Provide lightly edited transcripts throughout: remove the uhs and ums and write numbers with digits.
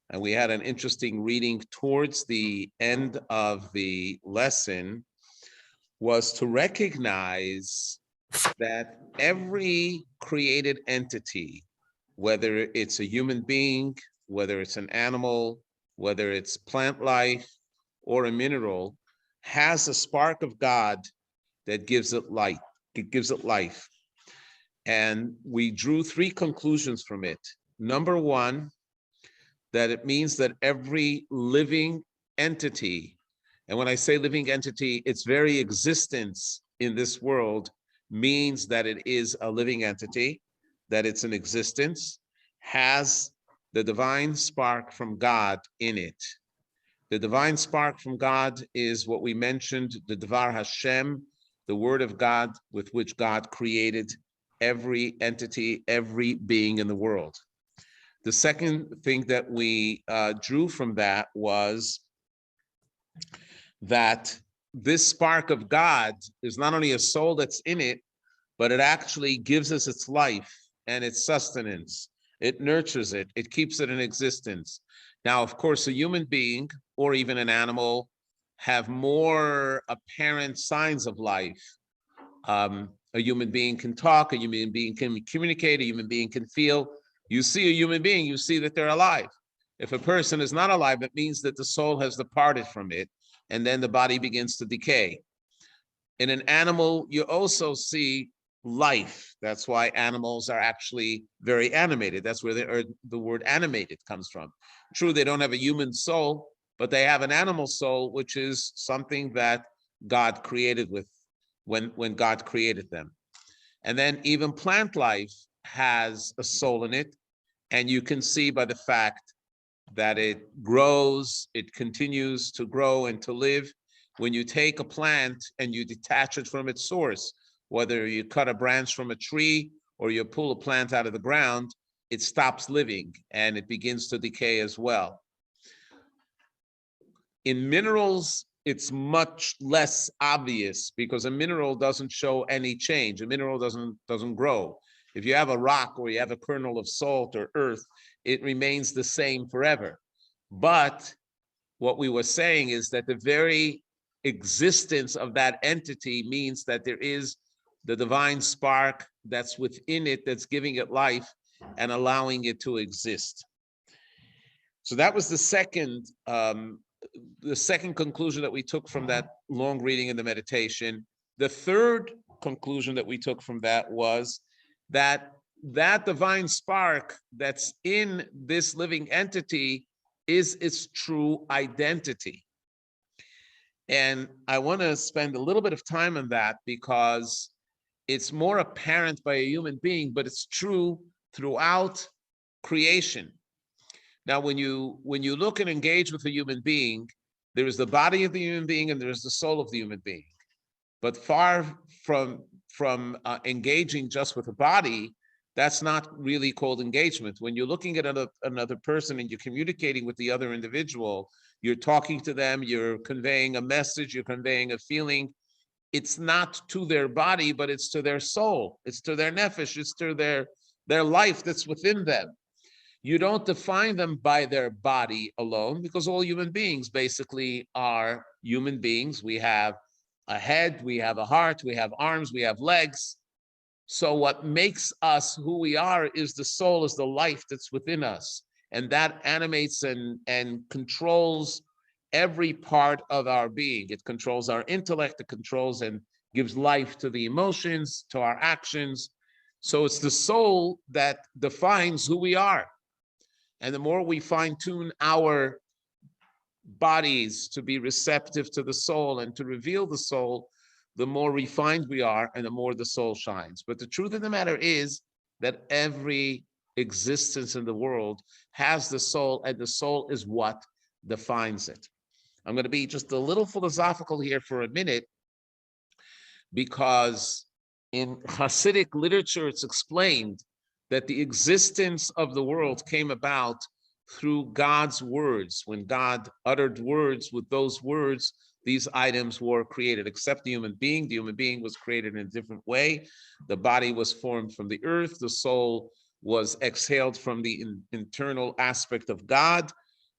and we had an interesting reading towards the end of the lesson, was to recognize that every created entity, whether it's a human being, whether it's an animal, whether it's plant life or a mineral, has a spark of God that gives it light. It gives it life. And we drew three conclusions from it. Number one, that it means that every living entity, and when I say living entity, its very existence in this world means that it is a living entity, that it's an existence, has the divine spark from God in it. The divine spark from God is what we mentioned, the Dvar Hashem, the word of God with which God created every entity, every being in the world. The second thing that we drew from that was that this spark of God is not only a soul that's in it, but it actually gives us its life and its sustenance. It nurtures it. It keeps it in existence. Now, of course, a human being or even an animal have more apparent signs of life. A human being can talk, a human being can communicate, a human being can feel. You see a human being, you see that they're alive. If a person is not alive, it means that the soul has departed from it, and then the body begins to decay. In an animal, you also see life. That's why animals are actually very animated. That's where the word animated comes from. True, they don't have a human soul, but they have an animal soul, which is something that God created with when God created them. And then even plant life has a soul in it, and you can see by the fact that it grows, it continues to grow and to live. When you take a plant and you detach it from its source, whether you cut a branch from a tree or you pull a plant out of the ground, it stops living and it begins to decay as well. In minerals, it's much less obvious because a mineral doesn't show any change. A mineral doesn't grow. If you have a rock or you have a kernel of salt or earth, it remains the same forever. But what we were saying is that the very existence of that entity means that there is the divine spark that's within it, that's giving it life and allowing it to exist. So that was the second conclusion that we took from that long reading in the meditation. The third conclusion that we took from that was that divine spark that's in this living entity is its true identity. And I want to spend a little bit of time on that because it's more apparent by a human being, but it's true throughout creation. Now, when you look and engage with a human being, there is the body of the human being and there is the soul of the human being. But far from engaging just with the body, that's not really called engagement. When you're looking at another person and you're communicating with the other individual, you're talking to them, you're conveying a message, you're conveying a feeling. It's not to their body, but it's to their soul. It's to their nefesh. It's to their life that's within them. You don't define them by their body alone because all human beings basically are human beings. We have a head, we have a heart, we have arms, we have legs. So what makes us who we are is the soul, is the life that's within us. And that animates and controls every part of our being. It controls our intellect, it controls and gives life to the emotions, to our actions. So it's the soul that defines who we are. And the more we fine-tune our bodies to be receptive to the soul and to reveal the soul, the more refined we are and the more the soul shines. But the truth of the matter is that every existence in the world has the soul, and the soul is what defines it. I'm going to be just a little philosophical here for a minute, because in Hasidic literature, it's explained that the existence of the world came about through God's words. When God uttered words, with those words, these items were created, except the human being. The human being was created in a different way. The body was formed from the earth. The soul was exhaled from the internal aspect of God.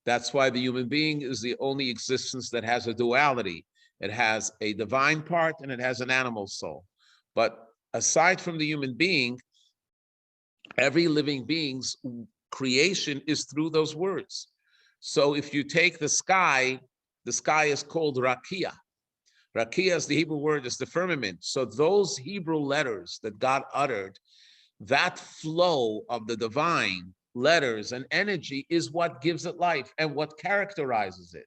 That's why the human being is the only existence that has a duality. It has a divine part and it has an animal soul. But aside from the human being, every living being's creation is through those words. So if you take the sky is called rakia. Rakia is the Hebrew word, is the firmament. So those Hebrew letters that God uttered, that flow of the divine letters and energy is what gives it life and what characterizes it.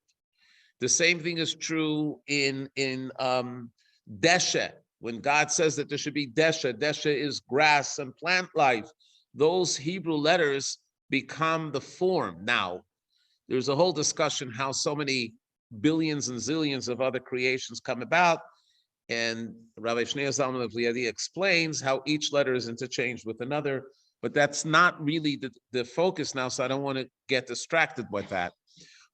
The same thing is true in Deshe. When God says that there should be Deshe, Deshe is grass and plant life. Those Hebrew letters become the form. Now, there's a whole discussion how so many billions and zillions of other creations come about. And Rabbi Shneur Zalman of Liadi explains how each letter is interchanged with another, but that's not really the focus now, so I don't want to get distracted with that.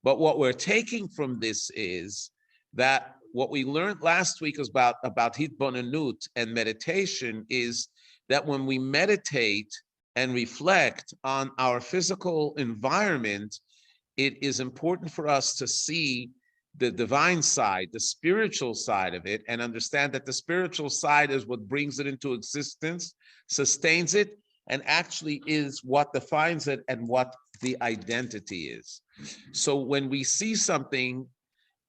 But what we're taking from this is that what we learned last week is about hitbonenut and meditation is that when we meditate and reflect on our physical environment, it is important for us to see the divine side, the spiritual side of it, and understand that the spiritual side is what brings it into existence, sustains it, and actually is what defines it and what the identity is. So when we see something,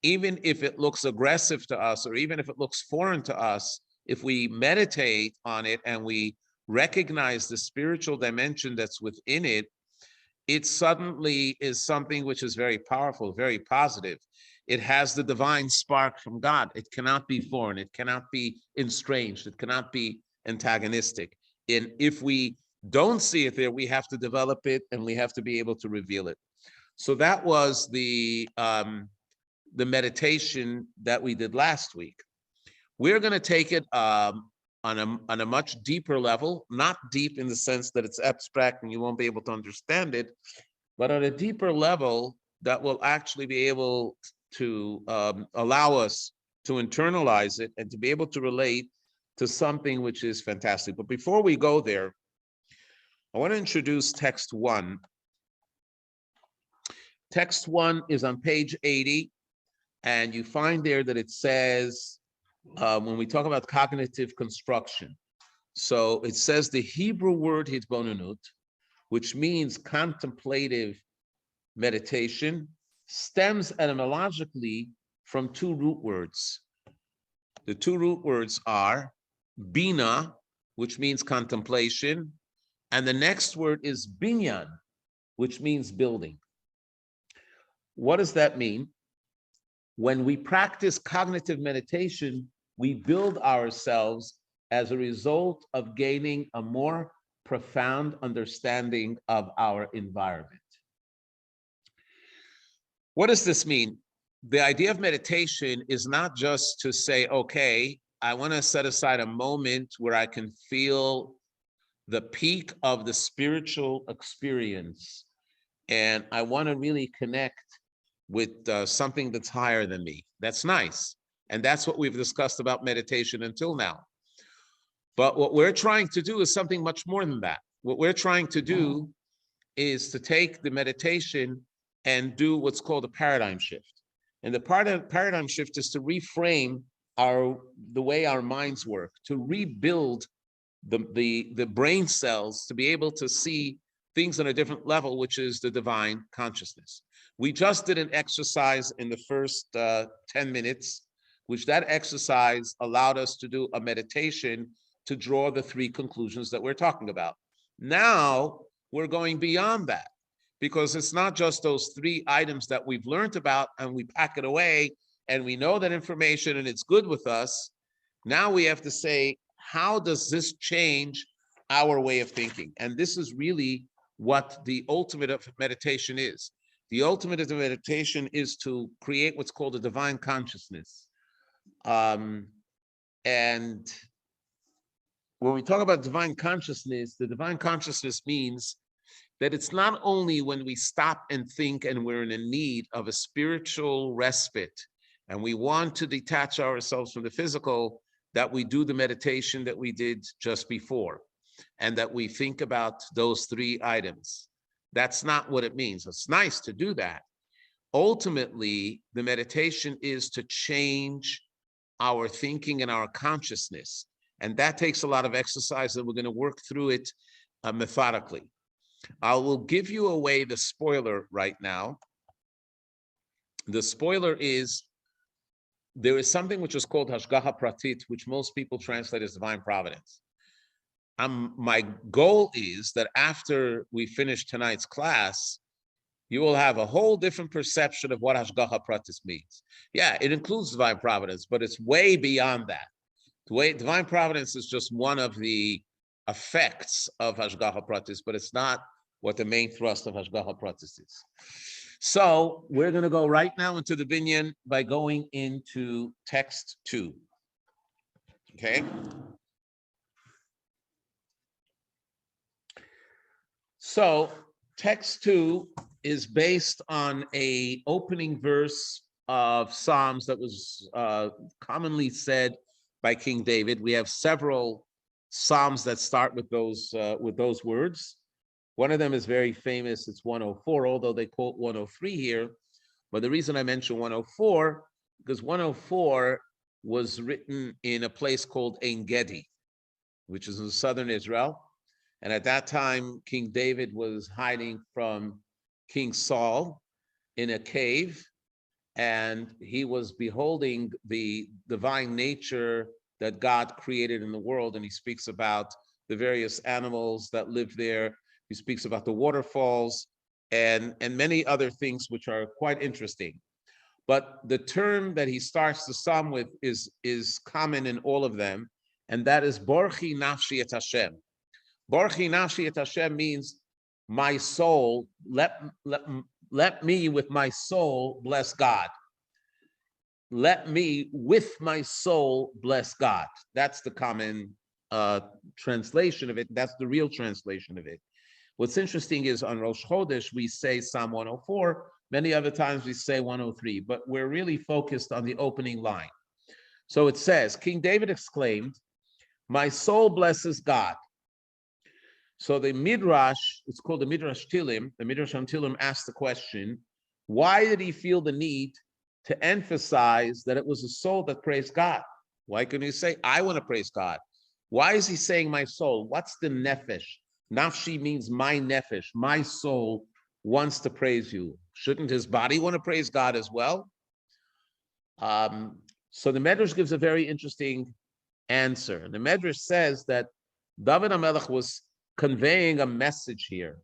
even if it looks aggressive to us, or even if it looks foreign to us, if we meditate on it and we recognize the spiritual dimension that's within it, it suddenly is something which is very powerful, very positive. It has the divine spark from God. It cannot be foreign. It cannot be estranged. It cannot be antagonistic. And if we don't see it there, we have to develop it and we have to be able to reveal it. So that was the meditation that we did last week. We're going to take it on a much deeper level, not deep in the sense that it's abstract and you won't be able to understand it, but on a deeper level that will actually be able to allow us to internalize it and to be able to relate to something which is fantastic. But before we go there, I want to introduce text 1. Text 1 is on page 80, and you find there that it says, when we talk about cognitive construction, so it says the Hebrew word hitbonenut, which means contemplative meditation, stems etymologically from 2 root words. The 2 root words are bina, which means contemplation, and the next word is binyan, which means building. What does that mean? When we practice cognitive meditation, we build ourselves as a result of gaining a more profound understanding of our environment. What does this mean? The idea of meditation is not just to say, okay, I want to set aside a moment where I can feel the peak of the spiritual experience, and I want to really connect with something that's higher than me. That's nice. And that's what we've discussed about meditation until now. But what we're trying to do is something much more than that. What we're trying to do is to take the meditation and do what's called a paradigm shift. And the paradigm shift is to reframe the way our minds work, to rebuild the brain cells to be able to see things on a different level, which is the divine consciousness. We just did an exercise in the first 10 minutes, which that exercise allowed us to do a meditation to draw the 3 conclusions that we're talking about. Now we're going beyond that, because it's not just those 3 items that we've learned about and we pack it away and we know that information and it's good with us. Now we have to say, how does this change our way of thinking? And this is really what the ultimate of meditation is. The ultimate of meditation is to create what's called a divine consciousness. And when we talk about divine consciousness, the divine consciousness means that it's not only when we stop and think and we're in a need of a spiritual respite and we want to detach ourselves from the physical, that we do the meditation that we did just before and that we think about those 3 items. That's not what it means. It's nice to do that, ultimately, the meditation is to change our thinking and our consciousness. And that takes a lot of exercise, and we're going to work through it methodically. I will give you away the spoiler right now. The spoiler is there is something which is called Hashgacha Pratit, which most people translate as divine providence. My goal is that after we finish tonight's class, you will have a whole different perception of what Hashgacha Pratis means. Yeah, it includes divine providence, but it's way beyond that. Divine providence is just one of the effects of Hashgacha Pratis, but it's not what the main thrust of Hashgacha Pratis is. So we're going to go right now into the binyan by going into text 2. Okay? So text 2 is based on a opening verse of Psalms that was commonly said by King David. We have several Psalms that start with those words. One of them is very famous. It's 104, although they quote 103 here. But the reason I mention 104, because 104 was written in a place called Ein Gedi, which is in southern Israel. And at that time, King David was hiding from King Saul in a cave, and he was beholding the divine nature that God created in the world. And he speaks about the various animals that live there. He speaks about the waterfalls and many other things which are quite interesting. But the term that he starts the psalm with is common in all of them, and that is Borchi Nafshi et Hashem. Borchi Nafshi et Hashem means my soul, let me with my soul bless God. Let me with my soul bless God. That's the common translation of it. That's the real translation of it. What's interesting is on Rosh Chodesh, we say Psalm 104. Many other times we say 103, but we're really focused on the opening line. So it says, King David exclaimed, my soul blesses God. So the Midrash, it's called the Midrash Tilim, the Midrash on Tilim asked the question, why did he feel the need to emphasize that it was a soul that praised God? Why couldn't he say, I want to praise God? Why is he saying my soul? What's the nefesh? Nafshi means my nefesh, my soul wants to praise you. Shouldn't his body want to praise God as well? So the Medrash gives a very interesting answer. The Medrash says that David HaMelech was conveying a message here.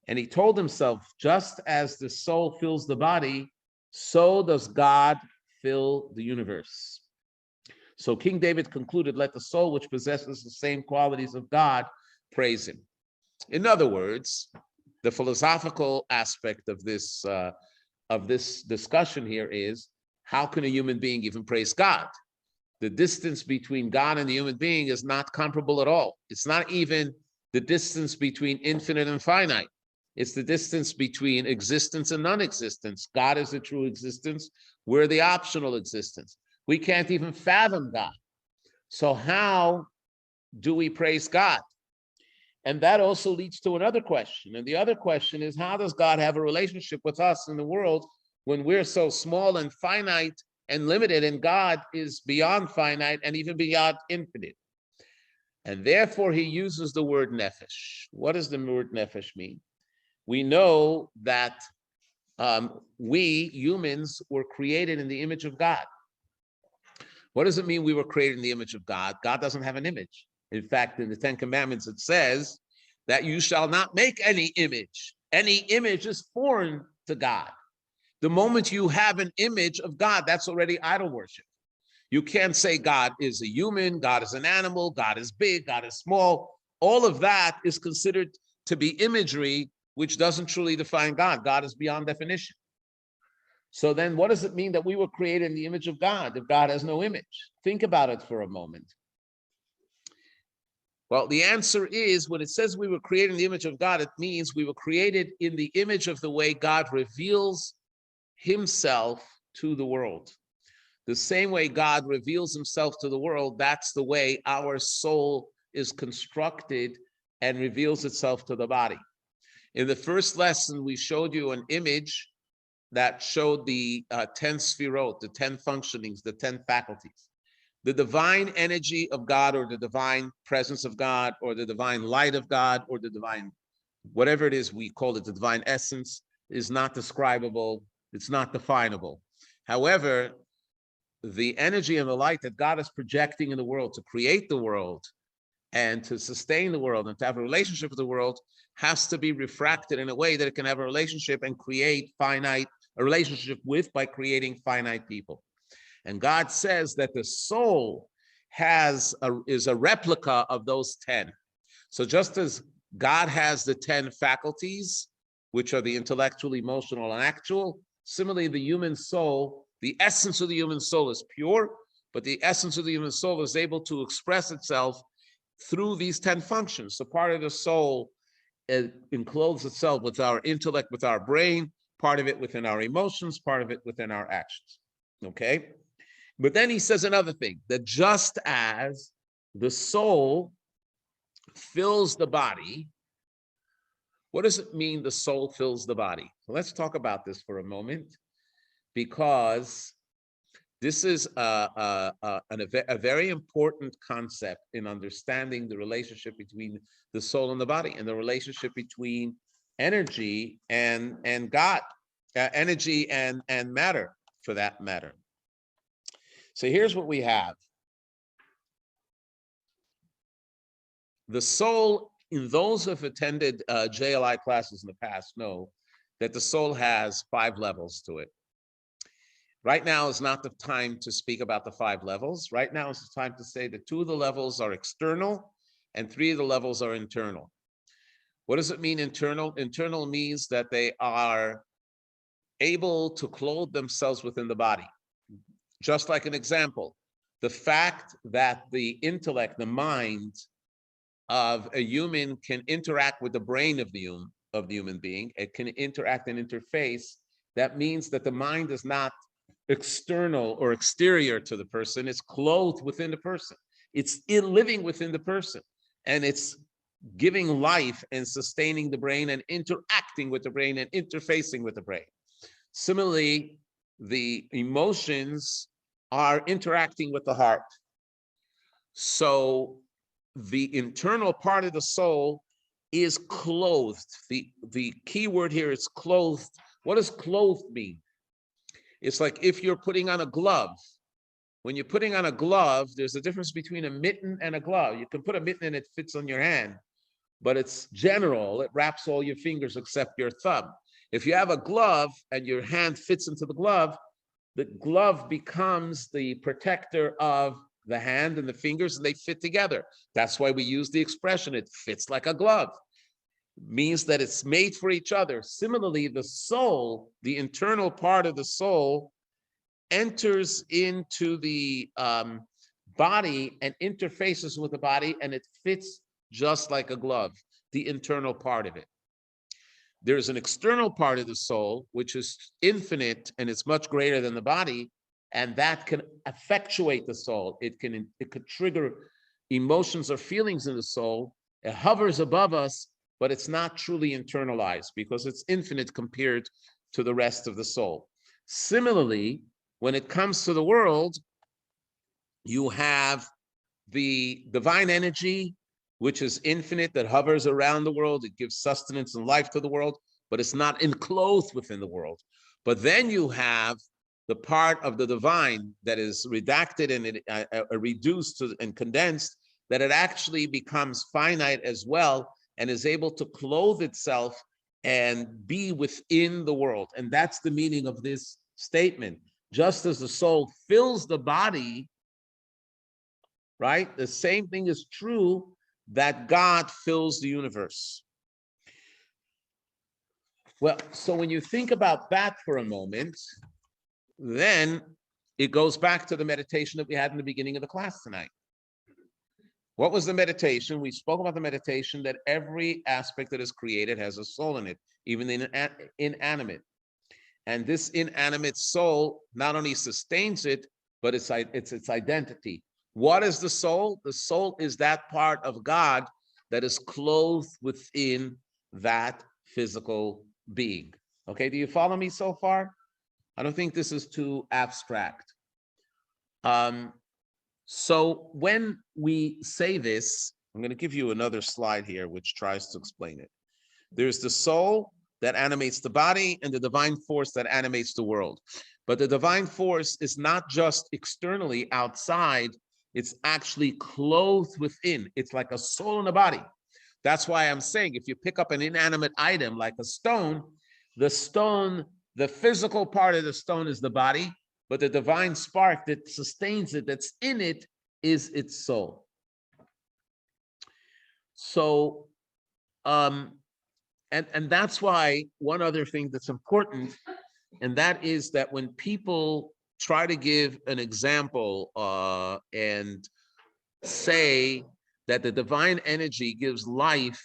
And he told himself, just as the soul fills the body, so does God fill the universe. So King David concluded, let the soul which possesses the same qualities of God praise him. In other words, the philosophical aspect of this discussion here is, how can a human being even praise God? The distance between God and the human being is not comparable at all. It's not even the distance between infinite and finite. It's the distance between existence and non-existence. God is the true existence. We're the optional existence. We can't even fathom God. So how do we praise God? And that also leads to another question. And the other question is, how does God have a relationship with us in the world when we're so small and finite and limited, and God is beyond finite and even beyond infinite? And therefore, he uses the word nefesh. What does the word nefesh mean? We know that we humans were created in the image of God. What does it mean we were created in the image of God? God doesn't have an image. In fact, in the Ten Commandments, it says that you shall not make any image. Any image is foreign to God. The moment you have an image of God, that's already idol worship. You can't say God is a human, God is an animal, God is big, God is small. All of that is considered to be imagery, which doesn't truly define God. God is beyond definition. So then what does it mean that we were created in the image of God if God has no image? Think about it for a moment. Well, the answer is, when it says we were created in the image of God, it means we were created in the image of the way God reveals himself to the world. The same way God reveals himself to the world, that's the way our soul is constructed and reveals itself to the body. In the first lesson, we showed you an image that showed the 10 sfirot, the 10 functionings, the 10 faculties. The divine energy of God, or the divine presence of God, or the divine light of God, or the divine, whatever it is we call it, the divine essence, is not describable. It's not definable. However, the energy and the light that God is projecting in the world to create the world and to sustain the world and to have a relationship with the world has to be refracted in a way that it can have a relationship and create a relationship with, by creating finite people. And God says that the soul is a replica of those 10. So just as God has the 10 faculties, which are the intellectual, emotional, and actual, similarly, the human soul, the essence of the human soul is pure, but the essence of the human soul is able to express itself through these 10 functions. So part of the soul encloses itself with our intellect, with our brain, part of it within our emotions, part of it within our actions. Okay? But then he says another thing, that just as the soul fills the body, what does it mean the soul fills the body? So let's talk about this for a moment, because this is a very important concept in understanding the relationship between the soul and the body, and the relationship between energy and God, energy and matter, for that matter. So here's what we have. The soul, in those who have attended JLI classes in the past, know that the soul has 5 levels to it. Right now is not the time to speak about the 5 levels. Right now is the time to say that 2 of the levels are external and 3 of the levels are internal. What does it mean internal? Internal means that they are able to clothe themselves within the body. Just like an example, the fact that the intellect, the mind of a human can interact with the brain of the human being, it can interact and interface, that means that the mind is not external or exterior to the person, it's clothed within the person. It's living within the person, and it's giving life and sustaining the brain and interacting with the brain and interfacing with the brain. Similarly, the emotions are interacting with the heart. So the internal part of the soul is clothed. The key word here is clothed. What does clothed mean? It's like if you're putting on a glove. When you're putting on a glove, there's a difference between a mitten and a glove. You can put a mitten and it fits on your hand, but it's general. It wraps all your fingers except your thumb. If you have a glove and your hand fits into the glove becomes the protector of the hand and the fingers, and they fit together. That's why we use the expression, it fits like a glove. Means that it's made for each other. Similarly, the soul, the internal part of the soul, enters into the body and interfaces with the body, and it fits just like a glove, the internal part of it. There's an external part of the soul, which is infinite, and it's much greater than the body, and that can effectuate the soul. It could trigger emotions or feelings in the soul. It hovers above us, but it's not truly internalized because it's infinite compared to the rest of the soul. Similarly, when it comes to the world, you have the divine energy, which is infinite, that hovers around the world. It gives sustenance and life to the world, but it's not enclosed within the world. But then you have the part of the divine that is redacted and reduced and condensed, that it actually becomes finite as well and is able to clothe itself and be within the world. And that's the meaning of this statement. Just as the soul fills the body, right? The same thing is true that God fills the universe. Well, so when you think about that for a moment, then it goes back to the meditation that we had in the beginning of the class tonight. What was the meditation? We spoke about the meditation that every aspect that is created has a soul in it, even the inanimate. And this inanimate soul not only sustains it, but it's its identity. What is the soul? The soul is that part of God that is clothed within that physical being. Okay, do you follow me so far? I don't think this is too abstract. So when we say this, I'm going to give you another slide here, which tries to explain it. There's the soul that animates the body and the divine force that animates the world. But the divine force is not just externally outside, it's actually clothed within. It's like a soul in a body. That's why I'm saying if you pick up an inanimate item like a stone, the physical part of the stone is the body, but the divine spark that sustains it, that's in it, is its soul. So, and that's why one other thing that's important, and that is that when people try to give an example and say that the divine energy gives life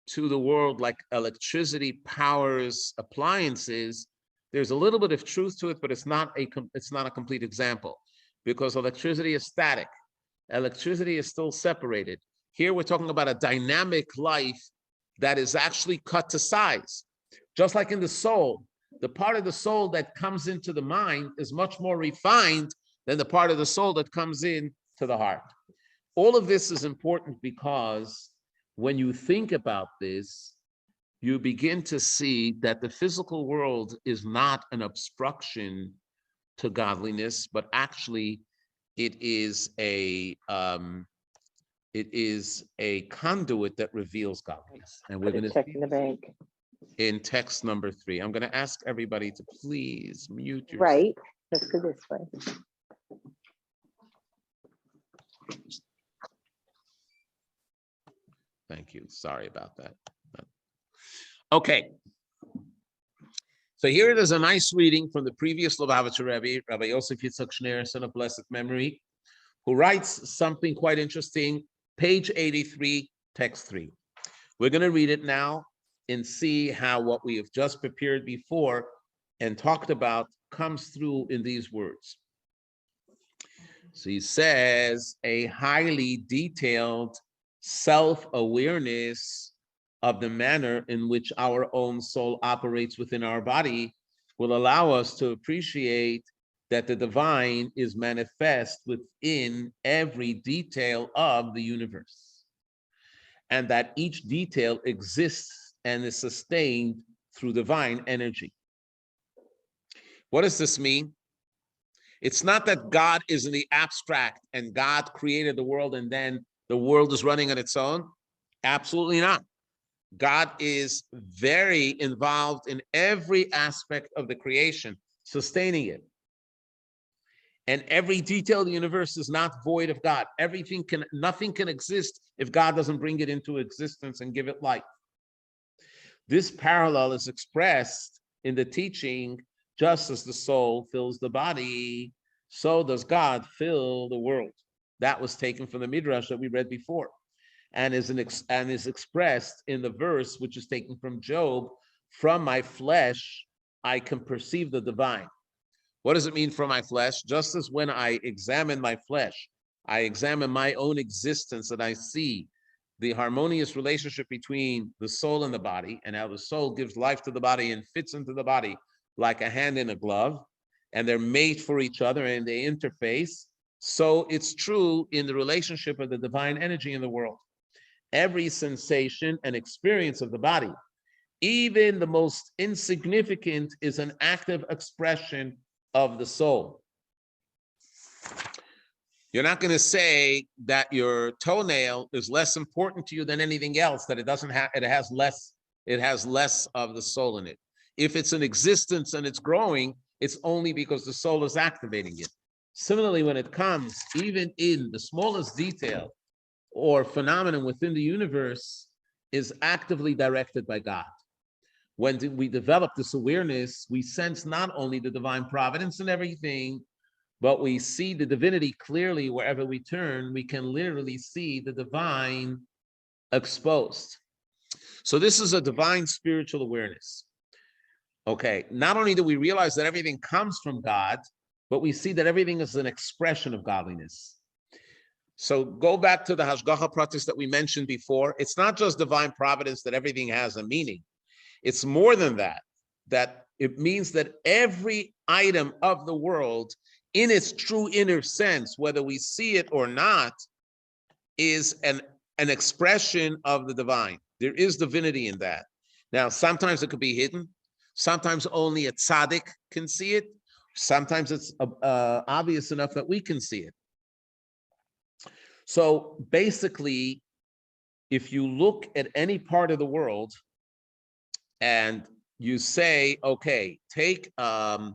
to the world like electricity powers appliances, there's a little bit of truth to it, but it's not a complete example, because electricity is static. Electricity is still separated. Here we're talking about a dynamic life that is actually cut to size. Just like in the soul, the part of the soul that comes into the mind is much more refined than the part of the soul that comes in to the heart. All of this is important because when you think about this, you begin to see that the physical world is not an obstruction to godliness, but actually it is a conduit that reveals godliness. And we're going to check in the bank in text number 3. I'm going to ask everybody to please mute yourself. Right. Let's go this way. Thank you. Sorry about that. Okay. So here it is, a nice reading from the previous Lubavitcher Rebbe, Rabbi Yosef Yitzchak Schneerson of blessed memory, who writes something quite interesting, page 83, text 3. We're going to read it now and see how what we have just prepared before and talked about comes through in these words. So he says, a highly detailed self-awareness of the manner in which our own soul operates within our body will allow us to appreciate that the divine is manifest within every detail of the universe, and that each detail exists and is sustained through divine energy. What does this mean? It's not that God is in the abstract and God created the world and then the world is running on its own. Absolutely not. God is very involved in every aspect of the creation, sustaining it. And every detail of the universe is not void of God. Nothing can exist if God doesn't bring it into existence and give it life. This parallel is expressed in the teaching, just as the soul fills the body, so does God fill the world. That was taken from the Midrash that we read before, and is expressed in the verse which is taken from Job, from my flesh I can perceive the divine. What does it mean from my flesh? Just as when I examine my flesh, I examine my own existence and I see the harmonious relationship between the soul and the body, and how the soul gives life to the body and fits into the body like a hand in a glove, and they're made for each other and they interface. So it's true in the relationship of the divine energy in the world. Every sensation and experience of the body, even the most insignificant, is an active expression of the soul. You're not going to say that your toenail is less important to you than anything else, that it has less of the soul in it. If it's in existence and it's growing, it's only because the soul is activating it. Similarly, when it comes, even in the smallest detail or phenomenon within the universe, is actively directed by God. When we develop this awareness, we sense not only the divine providence in everything, but we see the divinity clearly wherever we turn. We can literally see the divine exposed. So this is a divine spiritual awareness. Okay, not only do we realize that everything comes from God, but we see that everything is an expression of godliness. So go back to the Hashgacha practice that we mentioned before. It's not just divine providence that everything has a meaning. It's more than that, that It means that every item of the world, in its true inner sense, whether we see it or not, is an expression of the divine. There is divinity in that. Now, sometimes it could be hidden. Sometimes only a tzaddik can see it. Sometimes it's obvious enough that we can see it. So basically, if you look at any part of the world and you say, okay, take a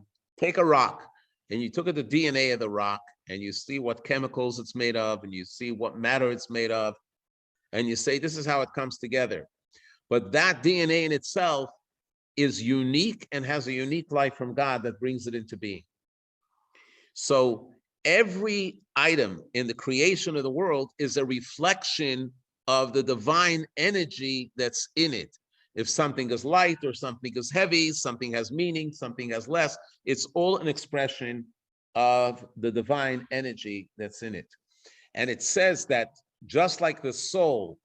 rock, and you took at the DNA of the rock, and you see what chemicals it's made of, and you see what matter it's made of, and you say, this is how it comes together. But that DNA in itself is unique and has a unique life from God that brings it into being. So every item in the creation of the world is a reflection of the divine energy that's in it. If something is light or something is heavy, something has meaning, something has less, it's all an expression of the divine energy that's in it. And it says that just like the soul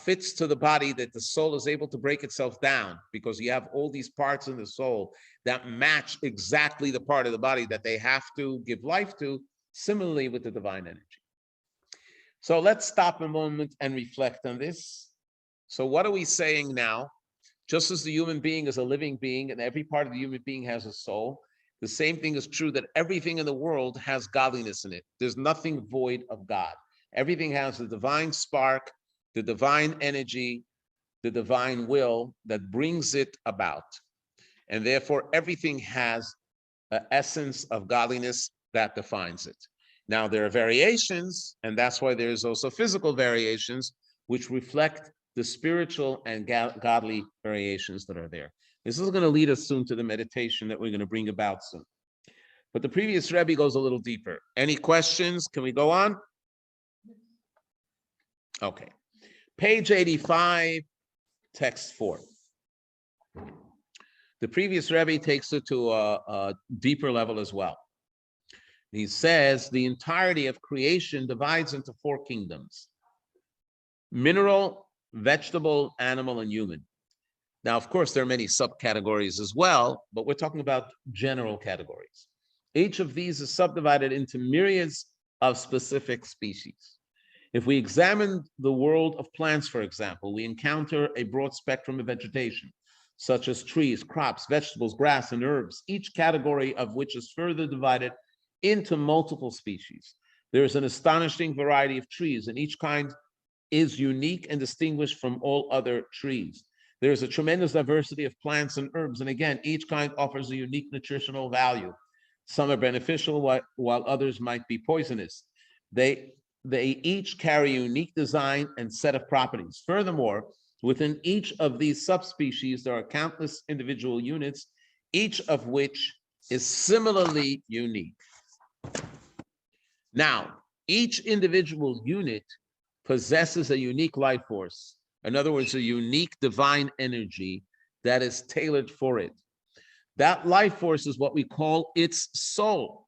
fits to the body, that the soul is able to break itself down because you have all these parts in the soul that match exactly the part of the body that they have to give life to, similarly with the divine energy. So let's stop a moment and reflect on this. So what are we saying now? Just as the human being is a living being and every part of the human being has a soul, the same thing is true that everything in the world has godliness in it. There's nothing void of God. Everything has the divine spark, the divine energy, the divine will that brings it about. And therefore, everything has an essence of godliness that defines it. Now, there are variations, and that's why there's also physical variations, which reflect the spiritual and godly variations that are there. This is going to lead us soon to the meditation that we're going to bring about soon. But the previous Rebbe goes a little deeper. Any questions? Can we go on? Okay. Page 85, text 4. The previous Rebbe takes it to a deeper level as well. He says the entirety of creation divides into 4 kingdoms: mineral, vegetable, animal, and human. Now, of course, there are many subcategories as well, but we're talking about general categories. Each of these is subdivided into myriads of specific species. If we examine the world of plants, for example, we encounter a broad spectrum of vegetation, such as trees, crops, vegetables, grass, and herbs, each category of which is further divided into multiple species. There is an astonishing variety of trees, and each kind is unique and distinguished from all other trees. There is a tremendous diversity of plants and herbs, and again, each kind offers a unique nutritional value. Some are beneficial, while others might be poisonous. They each carry a unique design and set of properties. Furthermore, within each of these subspecies, there are countless individual units, each of which is similarly unique. Now, each individual unit possesses a unique life force. In other words, a unique divine energy that is tailored for it. That life force is what we call its soul.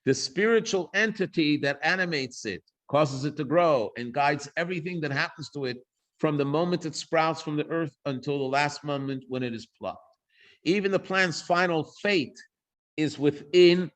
The spiritual entity that animates it, causes it to grow, and guides everything that happens to it from the moment it sprouts from the earth until the last moment when it is plucked. Even the plant's final fate is within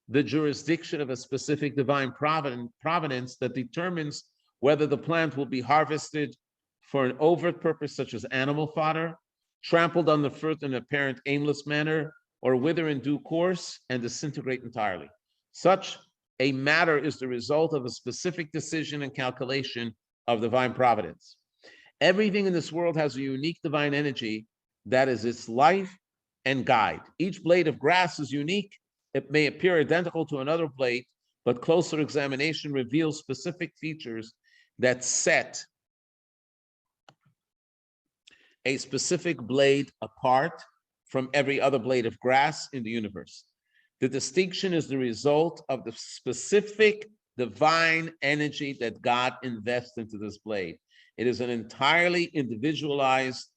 the jurisdiction of a specific divine providence that determines whether the plant will be harvested for an overt purpose such as animal fodder, trampled underfoot in an apparent aimless manner, or wither in due course and disintegrate entirely. Such a matter is the result of a specific decision and calculation of divine providence. Everything in this world has a unique divine energy that is its life and guide. Each blade of grass is unique. It may appear identical to another blade, but closer examination reveals specific features that set a specific blade apart from every other blade of grass in the universe. The distinction is the result of the specific divine energy that God invests into this blade. It is an entirely individualized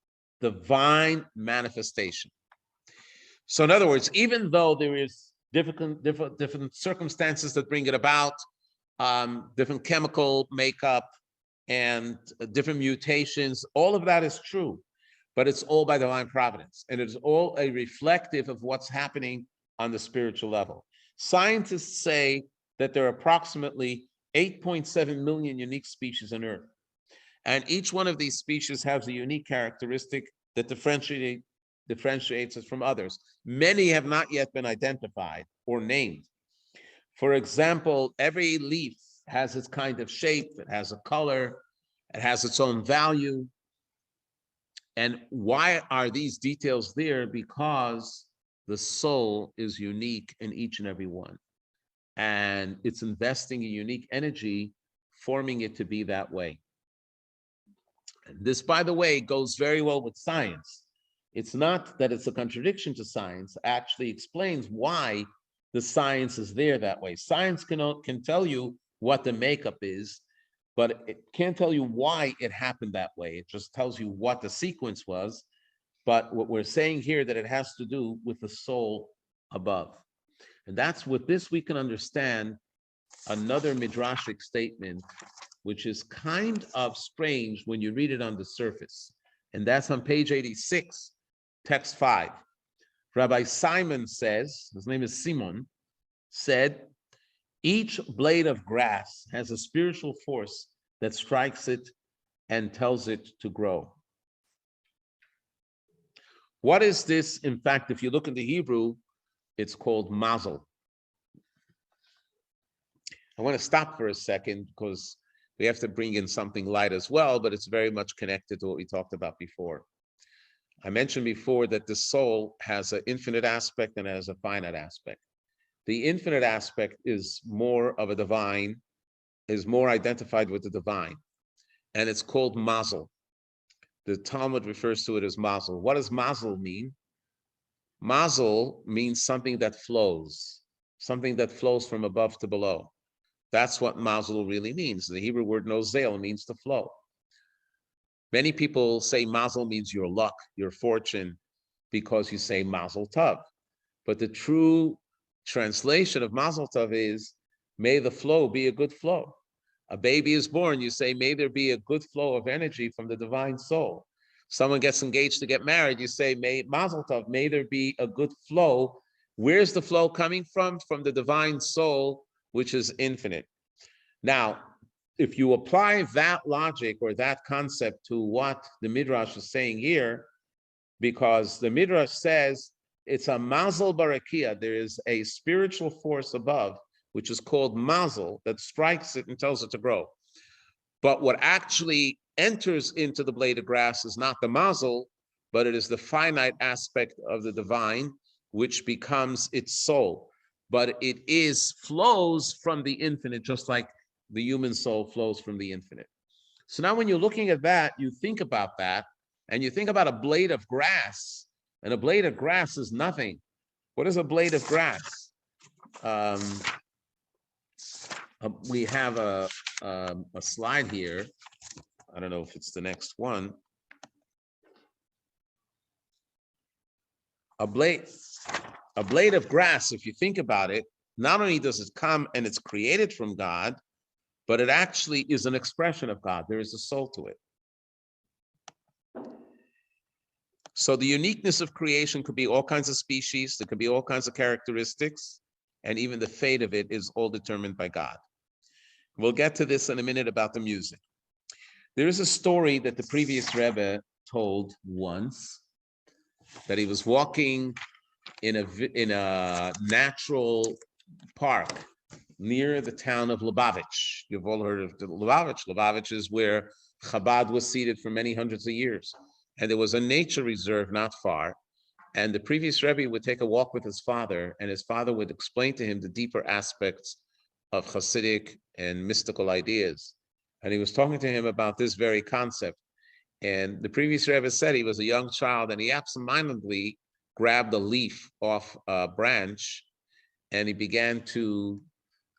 divine manifestation. So in other words, even though there is different circumstances that bring it about, different chemical makeup and different mutations, all of that is true. but it's all by divine providence. And it's all a reflective of what's happening on the spiritual level. Scientists say that there are approximately 8.7 million unique species on Earth. And each one of these species has a unique characteristic that differentiates us from others. Many have not yet been identified or named. For example, every leaf has its kind of shape, it has a color, it has its own value. And why are these details there? Because the soul is unique in each and every one. And it's investing a unique energy, forming it to be that way. And this, by the way, goes very well with science. It's not that it's a contradiction to science, actually explains why the science is there that way. Science can tell you what the makeup is, but it can't tell you why it happened that way. It just tells you what the sequence was. But what we're saying here, that it has to do with the soul above. And that's with this we can understand another midrashic statement, which is kind of strange when you read it on the surface. And that's on page 86, text 5. Rabbi Simon says, his name is Simon, said, each blade of grass has a spiritual force that strikes it and tells it to grow. What is this? In fact, if you look into Hebrew, it's called mazel. I want to stop for a second because we have to bring in something light as well, but it's very much connected to what we talked about before. I mentioned before that the soul has an infinite aspect and has a finite aspect. The infinite aspect is more of a divine, is more identified with the divine, and it's called mazel. The Talmud refers to it as mazel. What does mazel mean? Mazel means something that flows from above to below. That's what mazel really means. The Hebrew word nozel means to flow. Many people say mazel means your luck, your fortune, because you say mazel tov. But the true translation of mazel tov is, may the flow be a good flow. A baby is born, you say, may there be a good flow of energy from the divine soul. Someone gets engaged to get married, you say, may mazel tov, may there be a good flow. Where's the flow coming from? From the divine soul, which is infinite. Now, if you apply that logic or that concept to what the Midrash is saying here, because the Midrash says it's a mazel barakia, there is a spiritual force above, which is called mazel, that strikes it and tells it to grow. But what actually enters into the blade of grass is not the mazel, but it is the finite aspect of the divine, which becomes its soul. But it flows from the infinite, just like the human soul flows from the infinite. So now when you're looking at that, you think about that, and you think about a blade of grass, and a blade of grass is nothing. What is a blade of grass? We have a slide here. I don't know if it's the next one. A blade of grass, if you think about it, not only does it come and it's created from God, but it actually is an expression of God. There is a soul to it. So the uniqueness of creation could be all kinds of species, there could be all kinds of characteristics, and even the fate of it is all determined by God. We'll get to this in a minute about the music. There is a story that the previous Rebbe told once, that he was walking in a natural park near the town of Lubavitch. You've all heard of Lubavitch. Lubavitch is where Chabad was seated for many hundreds of years. And there was a nature reserve not far. And the previous Rebbe would take a walk with his father, and his father would explain to him the deeper aspects of Hasidic and mystical ideas. And he was talking to him about this very concept. And the previous Rebbe said he was a young child, and he absentmindedly grabbed a leaf off a branch, and he began to,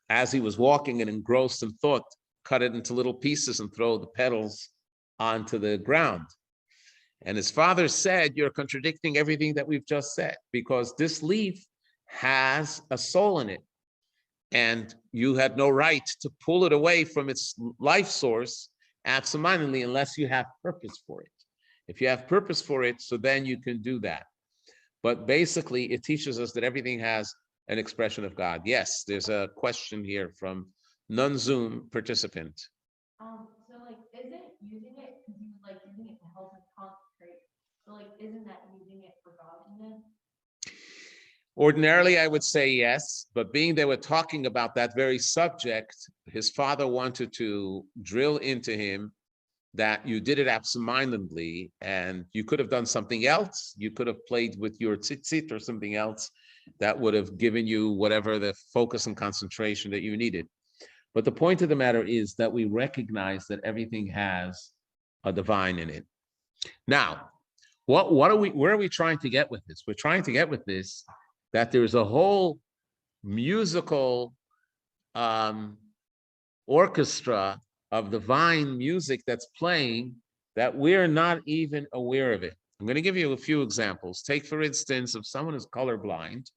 as he was walking and engrossed in thought, cut it into little pieces and throw the petals onto the ground. And his father said, you're contradicting everything that we've just said, because this leaf has a soul in it, and you had no right to pull it away from its life source absentmindedly unless you have purpose for it. If you have purpose for it, so then you can do that. But basically, it teaches us that everything has an expression of God. Yes, there's a question here from non-Zoom participant. So like, isn't using it because you like using it to help us concentrate? So like, isn't that using it for godliness? Ordinarily, I would say yes, but being they were talking about that very subject, his father wanted to drill into him that you did it absentmindedly and you could have done something else. You could have played with your tzitzit or something else that would have given you whatever the focus and concentration that you needed. But the point of the matter is that we recognize that everything has a divine in it. Now, where are we trying to get with this? We're trying to get with this that there's a whole musical orchestra of divine music that's playing that we're not even aware of it. I'm going to give you a few examples. Take, for instance, if someone is colorblind,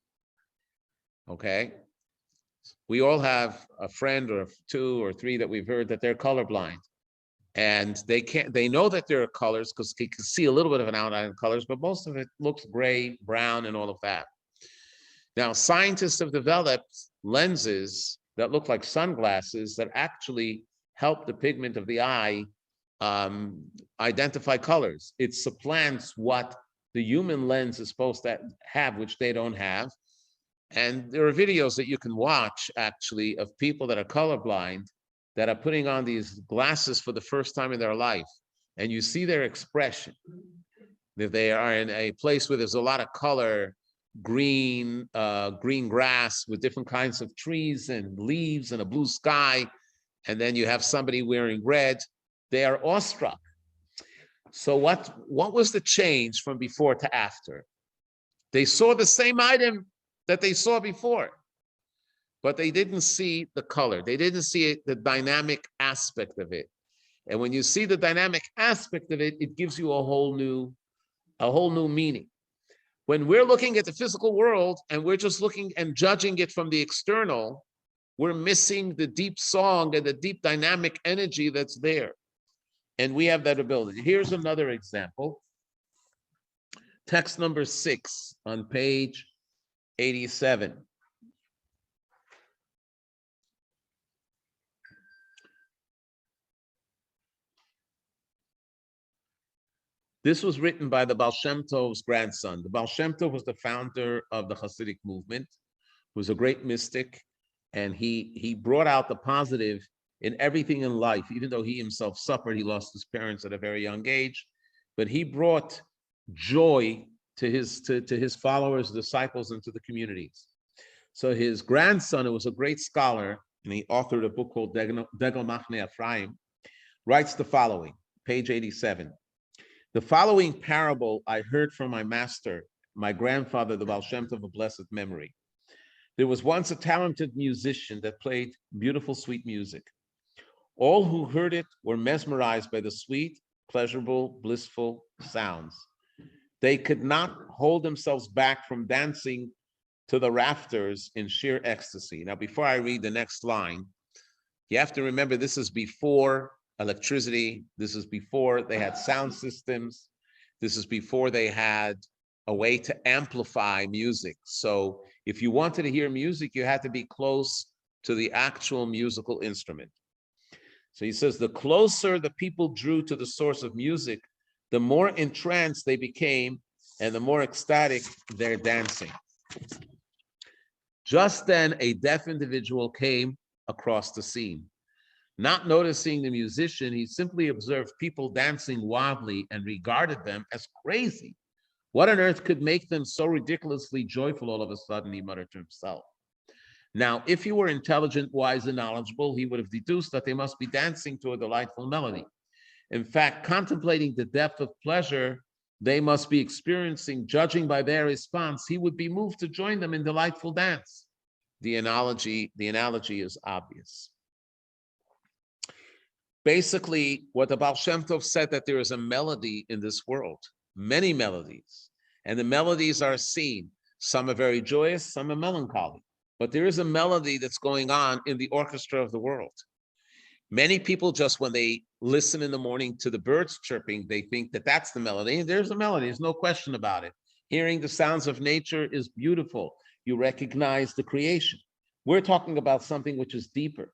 okay? We all have a friend or two or three that we've heard that they're colorblind. And they know that there are colors because they can see a little bit of an outline of colors, but most of it looks gray, brown, and all of that. Now, scientists have developed lenses that look like sunglasses that actually help the pigment of the eye identify colors. It supplants what the human lens is supposed to have, which they don't have. And there are videos that you can watch, actually, of people that are colorblind that are putting on these glasses for the first time in their life. And you see their expression. That they are in a place where there's a lot of color, green grass with different kinds of trees and leaves and a blue sky. And then you have somebody wearing red. They are awestruck. So what was the change from before to after? They saw the same item that they saw before, but they didn't see the color. They didn't see the dynamic aspect of it. And when you see the dynamic aspect of it, it gives you a whole new meaning. When we're looking at the physical world and we're just looking and judging it from the external, we're missing the deep song and the deep dynamic energy that's there. And we have that ability. Here's another example. Text number 6 on page 87. This was written by the Baal Shem Tov's grandson. The Baal Shem Tov was the founder of the Hasidic movement, was a great mystic, and he brought out the positive in everything in life. Even though he himself suffered, he lost his parents at a very young age, but he brought joy to his followers, disciples, and to the communities. So his grandson, who was a great scholar, and he authored a book called Degel Machne Ephraim, writes the following, page 87. The following parable I heard from my master, my grandfather, the Baal Shem Tov of blessed memory. There was once a talented musician that played beautiful, sweet music. All who heard it were mesmerized by the sweet, pleasurable, blissful sounds. They could not hold themselves back from dancing to the rafters in sheer ecstasy. Now, before I read the next line, you have to remember this is before electricity. This is before they had sound systems. This is before they had a way to amplify music. So if you wanted to hear music, you had to be close to the actual musical instrument. So he says, the closer the people drew to the source of music, the more entranced they became and the more ecstatic their dancing. Just then, a deaf individual came across the scene. Not noticing the musician, he simply observed people dancing wildly and regarded them as crazy. What on earth could make them so ridiculously joyful all of a sudden, he muttered to himself. Now, if he were intelligent, wise, and knowledgeable, he would have deduced that they must be dancing to a delightful melody. In fact, contemplating the depth of pleasure they must be experiencing, judging by their response, he would be moved to join them in delightful dance. The analogy is obvious. Basically, what the Baal Shem Tov said, that there is a melody in this world, many melodies, and the melodies are seen. Some are very joyous, some are melancholy, but there is a melody that's going on in the orchestra of the world. Many people just when they listen in the morning to the birds chirping, they think that that's the melody. There's a melody, there's no question about it. Hearing the sounds of nature is beautiful. You recognize the creation. We're talking about something which is deeper.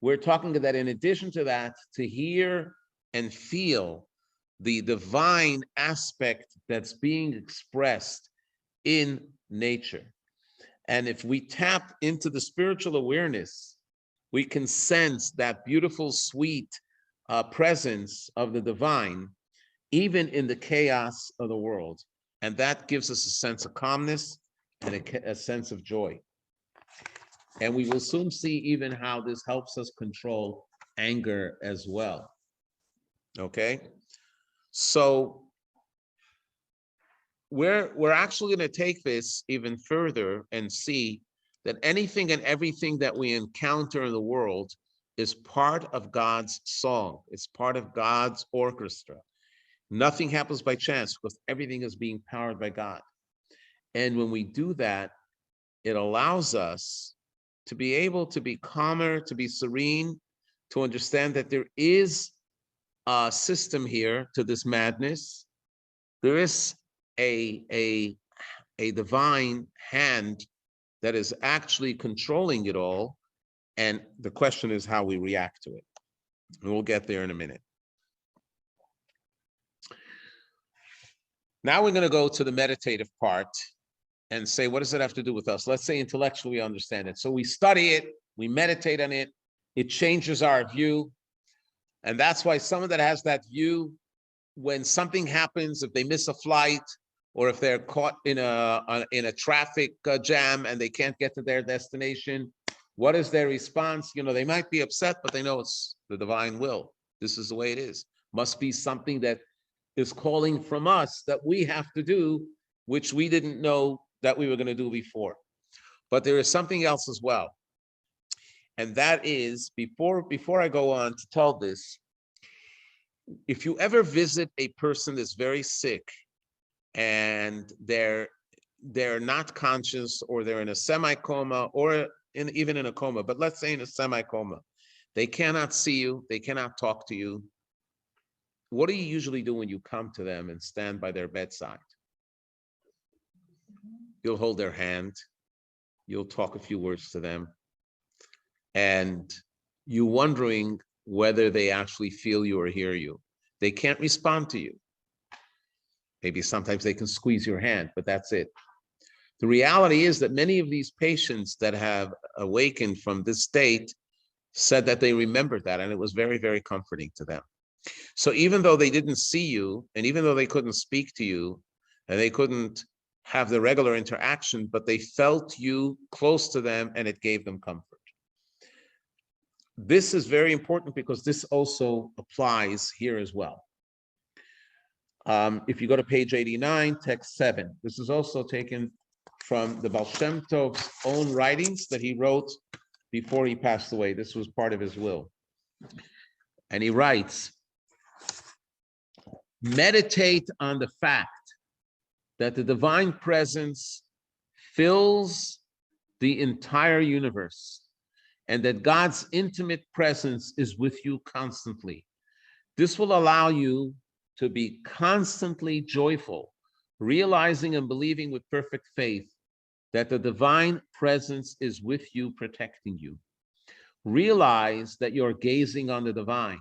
We're talking that in addition to that, to hear and feel the divine aspect that's being expressed in nature. And if we tap into the spiritual awareness, we can sense that beautiful, sweet presence of the divine, even in the chaos of the world. And that gives us a sense of calmness and a sense of joy. And we will soon see even how this helps us control anger as well. Okay? So we're actually going to take this even further and see that anything and everything that we encounter in the world is part of God's song. It's part of God's orchestra. Nothing happens by chance because everything is being powered by God. And when we do that, it allows us to be able to be calmer, to be serene, to understand that there is a system here to this madness. There is a divine hand that is actually controlling it all. And the question is how we react to it. And we'll get there in a minute. Now we're going to go to the meditative part and say, what does it have to do with us? Let's say intellectually we understand it. So we study it, we meditate on it, it changes our view. And that's why someone that has that view, when something happens, if they miss a flight, or if they're caught in a traffic jam and they can't get to their destination, what is their response? You know, they might be upset, but they know it's the divine will. This is the way it is. Must be something that is calling from us that we have to do, which we didn't know that we were going to do before. But there is something else as well. And that is, before I go on to tell this, if you ever visit a person that's very sick and they're not conscious, or they're in a semi-coma, or even in a coma, but let's say in a semi-coma, they cannot see you, they cannot talk to you. What do you usually do when you come to them and stand by their bedside? You'll hold their hand, you'll talk a few words to them, and you're wondering whether they actually feel you or hear you. They can't respond to you. Maybe sometimes they can squeeze your hand, but that's it. The reality is that many of these patients that have awakened from this state said that they remembered that, and it was very, very comforting to them. So even though they didn't see you, and even though they couldn't speak to you, and they couldn't have the regular interaction, but they felt you close to them, and it gave them comfort. This is very important because this also applies here as well. If you go to page 89, text 7, this is also taken from the Baal Shem Tov's own writings that he wrote before he passed away. This was part of his will. And he writes, meditate on the fact that the divine presence fills the entire universe, and that God's intimate presence is with you constantly. This will allow you to be constantly joyful, realizing and believing with perfect faith that the divine presence is with you, protecting you. Realize that you're gazing on the divine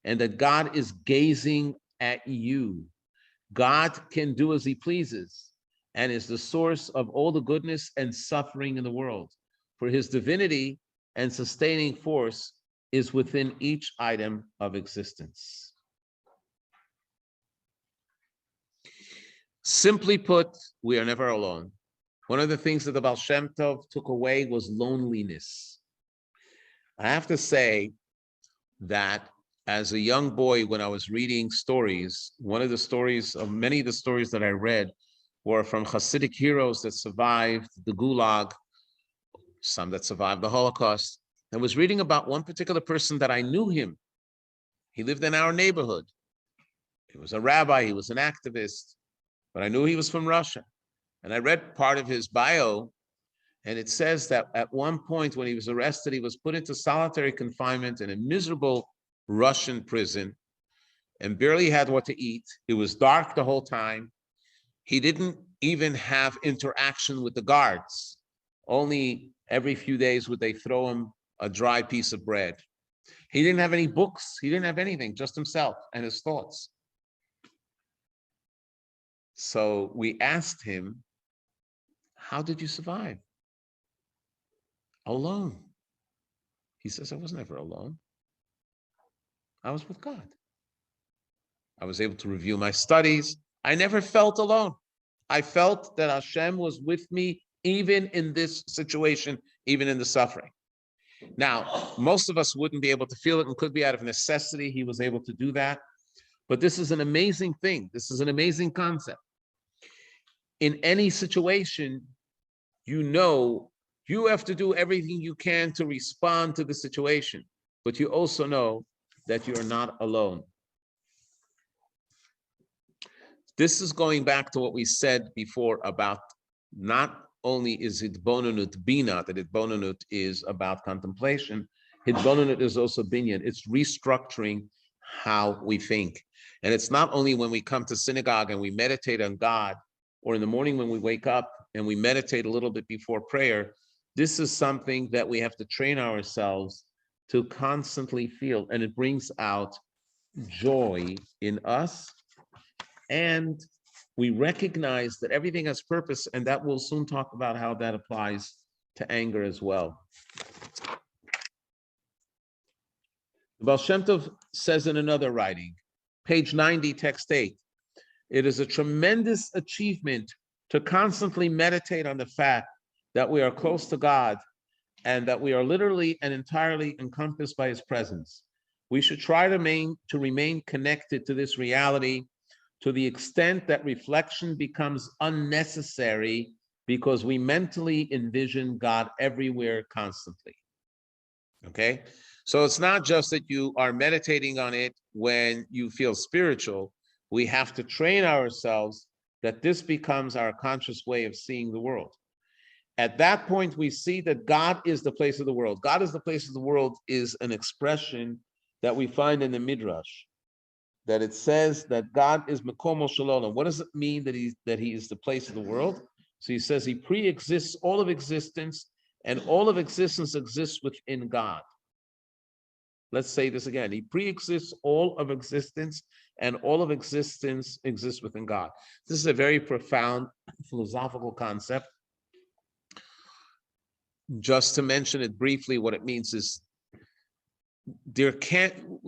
and that God is gazing at you. God can do as he pleases and is the source of all the goodness and suffering in the world. For his divinity and sustaining force is within each item of existence. Simply put, we are never alone. One of the things that the Baal Shem Tov took away was loneliness. I have to say that as a young boy, when I was reading stories, one of the stories of many of the stories that I read were from Hasidic heroes that survived the Gulag, some that survived the Holocaust. I was reading about one particular person that I knew him. He lived in our neighborhood. He was a rabbi, he was an activist, but I knew he was from Russia. And I read part of his bio, And it says that at one point when he was arrested, he was put into solitary confinement in a miserable Russian prison and barely had what to eat. It was dark the whole time. He didn't even have interaction with the guards. Only every few days would they throw him a dry piece of bread. He didn't have any books. He didn't have anything, just himself and his thoughts. So we asked him, how did you survive? Alone. He says, I was never alone. I was with God. I was able to review my studies. I never felt alone. I felt that Hashem was with me even in this situation, even in the suffering. Now, most of us wouldn't be able to feel it and could be out of necessity. He was able to do that. But this is an amazing thing. This is an amazing concept. In any situation, you know, you have to do everything you can to respond to the situation, but you also know that you're not alone. This is going back to what we said before about not only is Hitbonenut Bina, that Hitbonenut is about contemplation, Hitbonenut is also binyan. It's restructuring how we think. And it's not only when we come to synagogue and we meditate on God, or in the morning when we wake up and we meditate a little bit before prayer. This is something that we have to train ourselves to constantly feel, and it brings out joy in us. And we recognize that everything has purpose, and that we'll soon talk about how that applies to anger as well. The Baal Shem Tov says in another writing, page 90, text 8, it is a tremendous achievement to constantly meditate on the fact that we are close to God and that we are literally and entirely encompassed by his presence. We should try to remain connected to this reality to the extent that reflection becomes unnecessary because we mentally envision God everywhere constantly. Okay? So it's not just that you are meditating on it when you feel spiritual. We have to train ourselves that this becomes our conscious way of seeing the world. At that point, we see that God is the place of the world. God is the place of the world is an expression that we find in the Midrash, that it says that God is Mekomo Shalom. What does it mean that he is the place of the world? So he says he pre-exists all of existence, and all of existence exists within God. Let's say this again. He pre-exists all of existence, and all of existence exists within God. This is a very profound philosophical concept. Just to mention it briefly, what it means is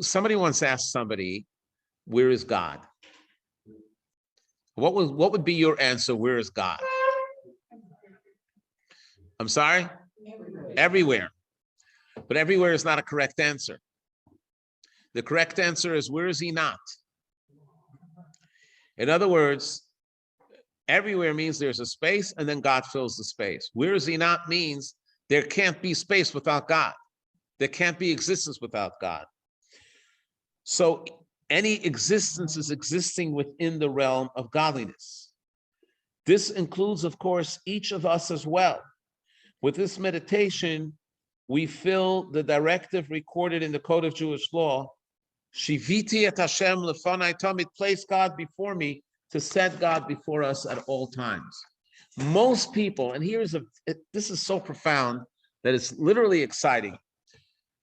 somebody once asked somebody, where is God? What would be your answer? Where is God? I'm sorry? Everywhere. But everywhere is not a correct answer. The correct answer is, where is he not? In other words, everywhere means there's a space and then God fills the space. Where is he not means there can't be space without God. There can't be existence without God. So any existence is existing within the realm of godliness. This includes, of course, each of us as well. With this meditation, we fill the directive recorded in the Code of Jewish Law, Shiviti et Hashem lefanai tamid, place God before me, to set God before us at all times. Most people, and this is so profound that it's literally exciting.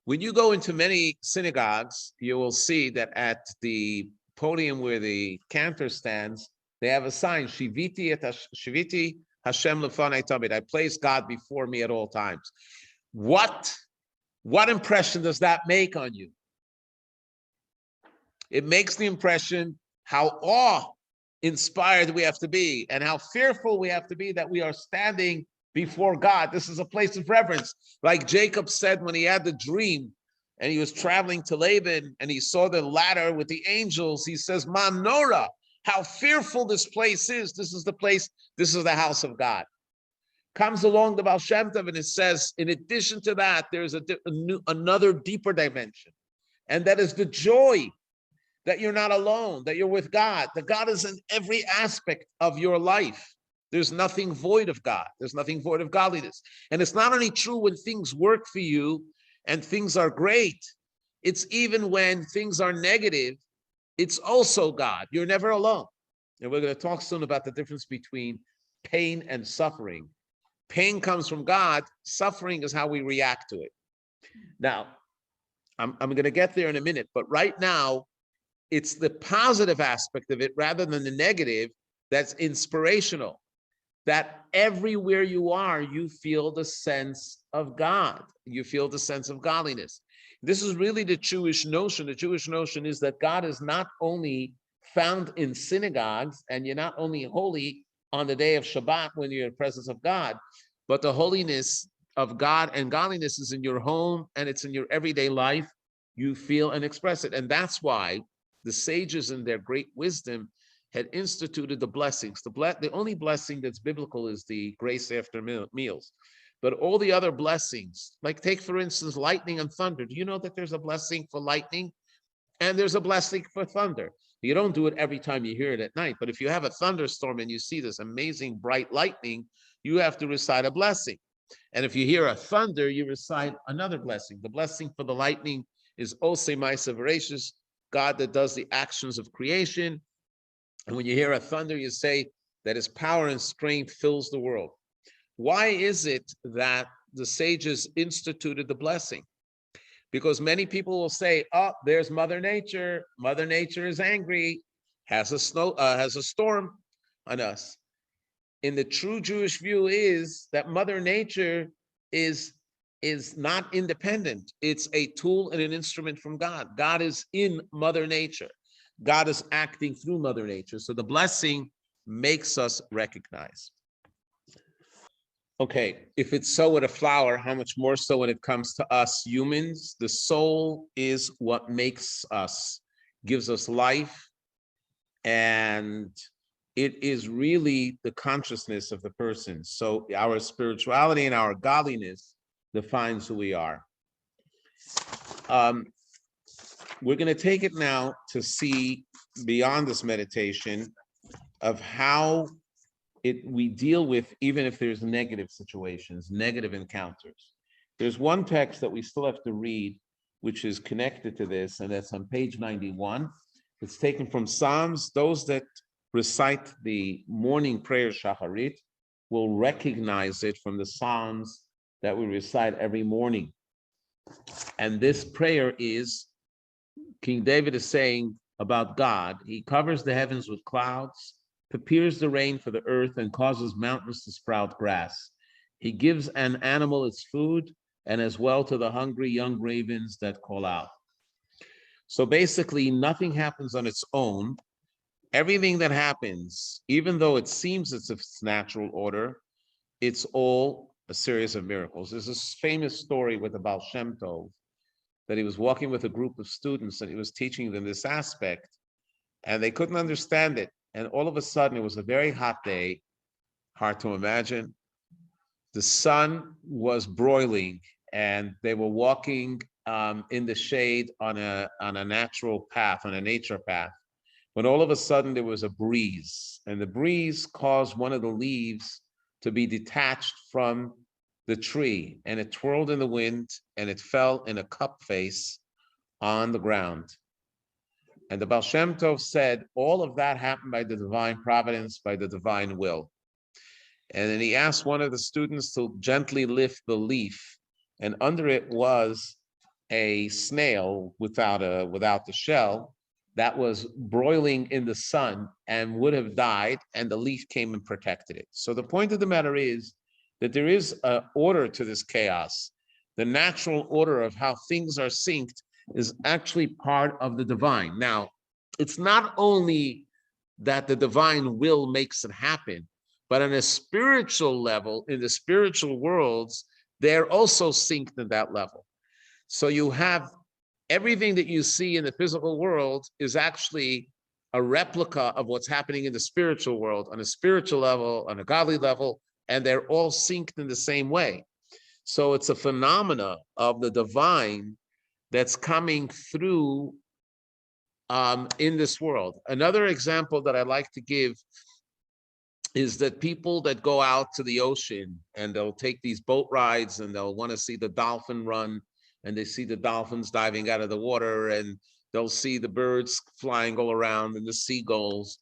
When you go into many synagogues, you will see that at the podium where the cantor stands, they have a sign, Shiviti Hashem lefanai tamid, I place God before me at all times. What impression does that make on you? It makes the impression how awe-inspired we have to be and how fearful we have to be that we are standing before God. This is a place of reverence. Like Jacob said when he had the dream and he was traveling to Laban and he saw the ladder with the angels, he says, Manora, how fearful this place is. This is the place, this is the house of God. Comes along the Baal Shem Tov and it says, in addition to that, there's another deeper dimension. And that is the joy that you're not alone, that you're with God, that God is in every aspect of your life. There's nothing void of God. There's nothing void of godliness. And it's not only true when things work for you and things are great, it's even when things are negative, it's also God. You're never alone. And we're going to talk soon about the difference between pain and suffering. Pain comes from God. Suffering is how we react to it. Now, I'm going to get there in a minute, but right now, it's the positive aspect of it rather than the negative that's inspirational. That everywhere you are, you feel the sense of God. You feel the sense of godliness. This is really the Jewish notion. The Jewish notion is that God is not only found in synagogues, and you're not only holy on the day of Shabbat when you're in the presence of God, but the holiness of God and godliness is in your home and it's in your everyday life. You feel and express it. And that's why the sages in their great wisdom had instituted the blessings. The only blessing that's biblical is the grace after meals. But all the other blessings, like take, for instance, lightning and thunder. Do you know that there's a blessing for lightning and there's a blessing for thunder? You don't do it every time you hear it at night. But if you have a thunderstorm and you see this amazing bright lightning, you have to recite a blessing. And if you hear a thunder, you recite another blessing. The blessing for the lightning is Ose Maisa Veracious, God that does the actions of creation. And when you hear a thunder, you say that his power and strength fills the world. Why is it that the sages instituted the blessing? Because many people will say, oh, there's Mother Nature. Mother Nature is angry, has a storm on us. In the true Jewish view is that Mother Nature is not independent. It's a tool and an instrument from God. God is in Mother Nature. God is acting through Mother Nature. So the blessing makes us recognize. Okay, if it's so with a flower, how much more so when it comes to us humans? The soul is what makes us, gives us life, and it is really the consciousness of the person. So our spirituality and our godliness defines who we are. We're going to take it now to see beyond this meditation of how we deal with, even if there's negative situations, negative encounters. There's one text that we still have to read, which is connected to this, and that's on page 91. It's taken from Psalms. Those that recite the morning prayer Shacharit will recognize it from the Psalms that we recite every morning. And this prayer is, King David is saying about God, he covers the heavens with clouds, prepares the rain for the earth, and causes mountains to sprout grass. He gives an animal its food, and as well to the hungry young ravens that call out. So basically, nothing happens on its own. Everything that happens, even though it seems it's its natural order, it's all a series of miracles. There's this famous story with the Baal Shem Tov, that he was walking with a group of students and he was teaching them this aspect, and they couldn't understand it. And all of a sudden, it was a very hot day, hard to imagine. The sun was broiling, and they were walking in the shade on a natural path, on a nature path. When all of a sudden there was a breeze, and the breeze caused one of the leaves to be detached from the tree, and it twirled in the wind, and it fell in a cup face on the ground. And the Baal Shem Tov said, all of that happened by the divine providence, by the divine will. And then he asked one of the students to gently lift the leaf, and under it was a snail without the shell that was broiling in the sun and would have died, and the leaf came and protected it. So the point of the matter is that there is an order to this chaos. The natural order of how things are synced is actually part of the divine. Now, it's not only that the divine will makes it happen, but on a spiritual level, in the spiritual worlds, they're also synced at that level. So you have everything that you see in the physical world is actually a replica of what's happening in the spiritual world, on a spiritual level, on a godly level, and they're all synced in the same way. So it's a phenomena of the divine that's coming through in this world. Another example that I like to give is that people that go out to the ocean and they'll take these boat rides and they'll want to see the dolphin run, and they see the dolphins diving out of the water, and they'll see the birds flying all around and the seagulls,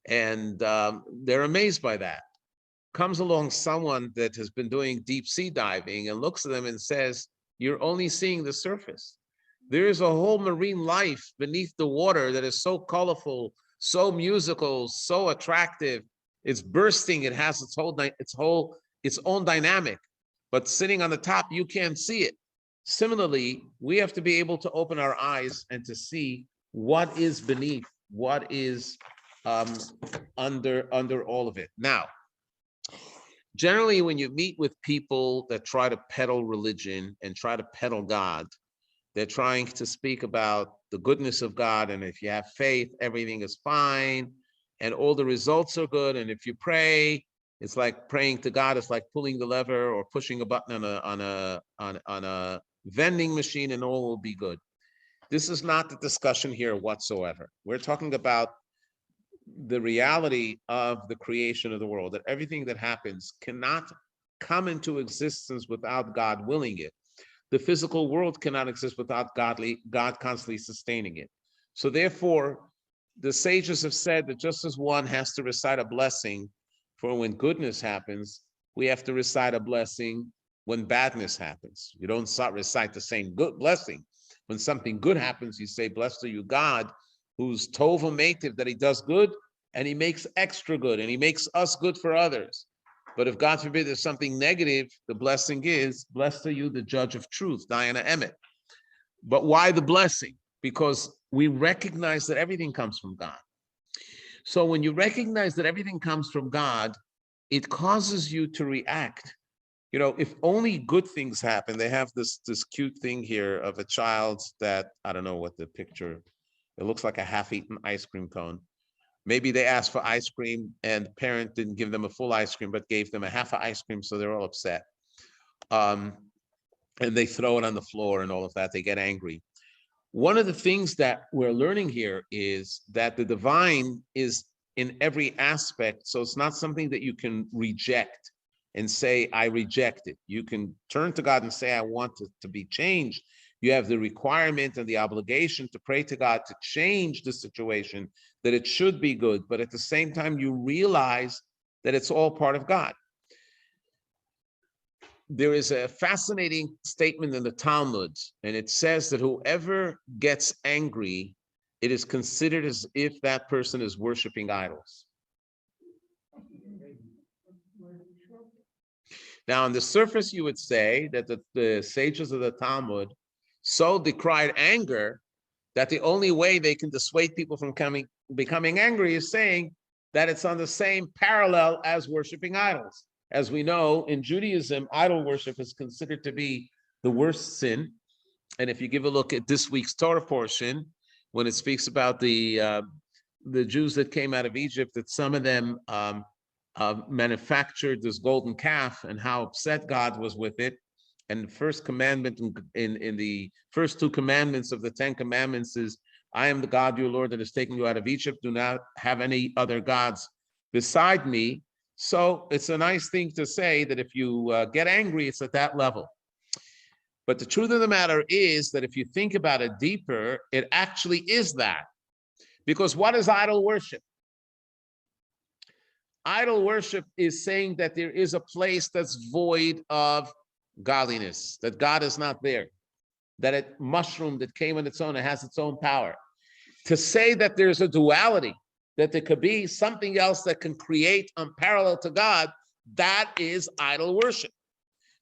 and they're amazed by that. Comes along someone that has been doing deep sea diving and looks at them and says, you're only seeing the surface. There is a whole marine life beneath the water that is so colorful, so musical, so attractive. It's bursting. It has its own dynamic. But sitting on the top, you can't see it. Similarly, we have to be able to open our eyes and to see what is beneath, what is under all of it. Now, generally, when you meet with people that try to peddle religion and try to peddle God, they're trying to speak about the goodness of God, and if you have faith, everything is fine, and all the results are good. And if you pray, it's like praying to God. It's like pulling the lever or pushing a button on a vending machine, and all will be good. This is not the discussion here whatsoever. We're talking about the reality of the creation of the world, that everything that happens cannot come into existence without God willing it. The physical world cannot exist without God constantly sustaining it. So therefore, the sages have said that just as one has to recite a blessing for when goodness happens, we have to recite a blessing when badness happens. You don't recite the same good blessing. When something good happens, you say, blessed are you, God, who's tova metiv, that he does good and he makes extra good and he makes us good for others. But if God forbid there's something negative, the blessing is, blessed are you, the judge of truth, Diana Emmett. But why the blessing? Because we recognize that everything comes from God. So when you recognize that everything comes from God, it causes you to react. You know, if only good things happen. They have this cute thing here of a child that, I don't know what the picture, it looks like a half-eaten ice cream cone. Maybe they asked for ice cream and the parent didn't give them a full ice cream, but gave them a half of ice cream, so they're all upset. And they throw it on the floor and all of that. They get angry. One of the things that we're learning here is that the divine is in every aspect, so it's not something that you can reject and say, I reject it. You can turn to God and say, I want it to be changed. You have the requirement and the obligation to pray to God to change the situation, that it should be good, but at the same time, you realize that it's all part of God. There is a fascinating statement in the Talmud, and it says that whoever gets angry, it is considered as if that person is worshiping idols. Now, on the surface, you would say that the sages of the Talmud so decried anger that the only way they can dissuade people from becoming angry is saying that it's on the same parallel as worshiping idols. As we know, in Judaism, idol worship is considered to be the worst sin. And if you give a look at this week's Torah portion, when it speaks about the Jews that came out of Egypt, that some of them manufactured this golden calf and how upset God was with it. And the first commandment in the first two commandments of the 10 commandments is, I am the God, your Lord, that has taken you out of Egypt. Do not have any other gods beside me. So it's a nice thing to say that if you get angry, it's at that level. But the truth of the matter is that if you think about it deeper, it actually is that. Because what is idol worship? Idol worship is saying that there is a place that's void of godliness, that God is not there, that it mushroomed, it came on its own, it has its own power. To say that there's a duality, that there could be something else that can create unparalleled to God, that is idol worship.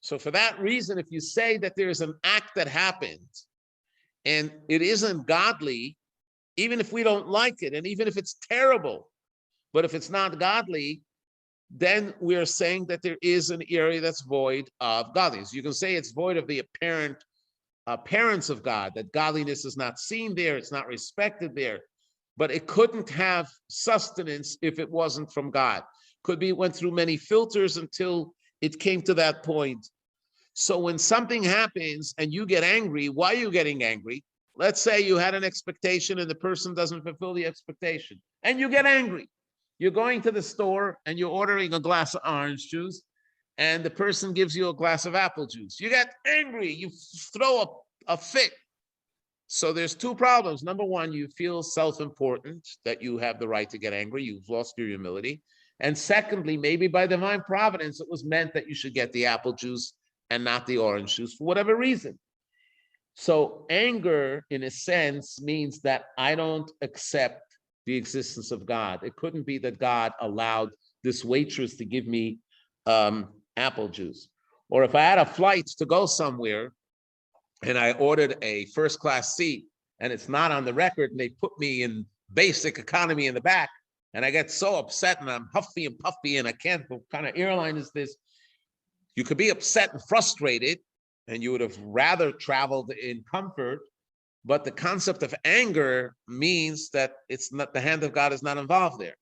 So for that reason, if you say that there's an act that happened and it isn't godly, even if we don't like it, and even if it's terrible, but if it's not godly, then we're saying that there is an area that's void of godliness. You can say it's void of the appearance of God, that godliness is not seen there, it's not respected there, but it couldn't have sustenance if it wasn't from God. Could be went through many filters until it came to that point. So when something happens and you get angry, why are you getting angry? Let's say you had an expectation and the person doesn't fulfill the expectation, and you get angry. You're going to the store and you're ordering a glass of orange juice, and the person gives you a glass of apple juice. You get angry, you throw a fit. So there's two problems. Number one, you feel self-important, that you have the right to get angry. You've lost your humility. And secondly, maybe by divine providence, it was meant that you should get the apple juice and not the orange juice for whatever reason. So anger, in a sense, means that I don't accept the existence of God. It couldn't be that God allowed this waitress to give me apple juice. Or if I had a flight to go somewhere and I ordered a first class seat and it's not on the record and they put me in basic economy in the back, and I get so upset and I'm huffy and puffy and I can't, what kind of airline is this? You could be upset and frustrated and you would have rather traveled in comfort, but the concept of anger means that it's not, the hand of God is not involved there.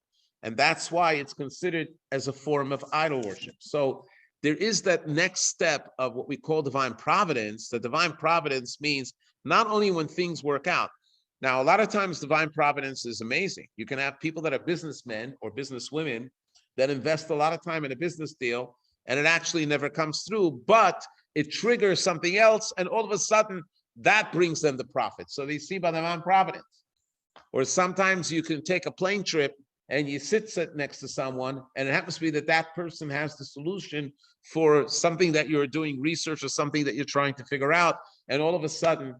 And that's why it's considered as a form of idol worship. So there is that next step of what we call divine providence. The divine providence means not only when things work out. Now, a lot of times divine providence is amazing. You can have people that are businessmen or businesswomen that invest a lot of time in a business deal and it actually never comes through, but it triggers something else and all of a sudden that brings them the profit. So they see by divine providence. Or sometimes you can take a plane trip and you sit next to someone and it happens to be that that person has the solution for something that you're doing research or something that you're trying to figure out. And all of a sudden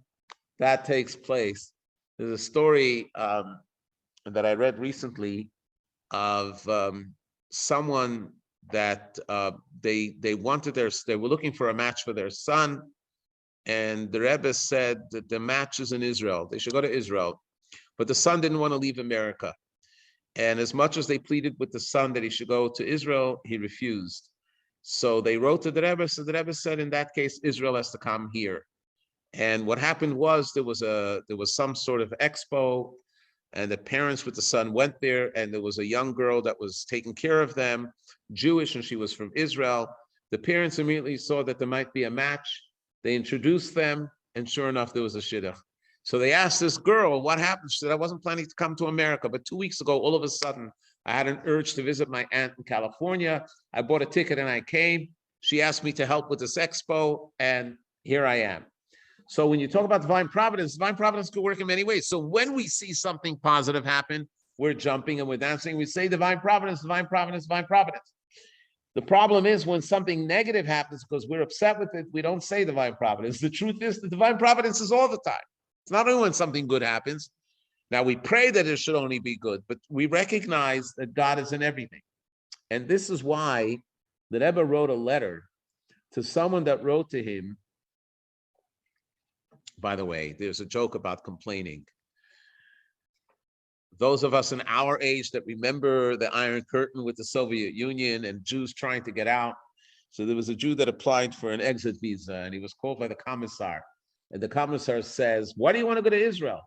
that takes place. There's a story that I read recently of someone that they were looking for a match for their son, and the Rebbe said that the match is in Israel. They should go to Israel, but the son didn't want to leave America. And as much as they pleaded with the son that he should go to Israel, he refused. So they wrote to the Rebbe. So the Rebbe said, in that case, Israel has to come here. And what happened was there was some sort of expo, and the parents with the son went there, and there was a young girl that was taking care of them, Jewish, and she was from Israel. The parents immediately saw that there might be a match. They introduced them, and sure enough, there was a shidduch. So they asked this girl, what happened? She said, I wasn't planning to come to America, but 2 weeks ago, all of a sudden, I had an urge to visit my aunt in California. I bought a ticket and I came. She asked me to help with this expo, and here I am. So when you talk about divine providence could work in many ways. So when we see something positive happen, we're jumping and we're dancing. We say divine providence, divine providence, divine providence. The problem is when something negative happens because we're upset with it, we don't say divine providence. The truth is the divine providence is all the time. It's not only when something good happens. Now we pray that it should only be good, but we recognize that God is in everything. And this is why the Rebbe wrote a letter to someone that wrote to him. By the way, there's a joke about complaining. Those of us in our age that remember the Iron Curtain with the Soviet Union and Jews trying to get out. So there was a Jew that applied for an exit visa and he was called by the commissar. And the commissar says, why do you want to go to Israel?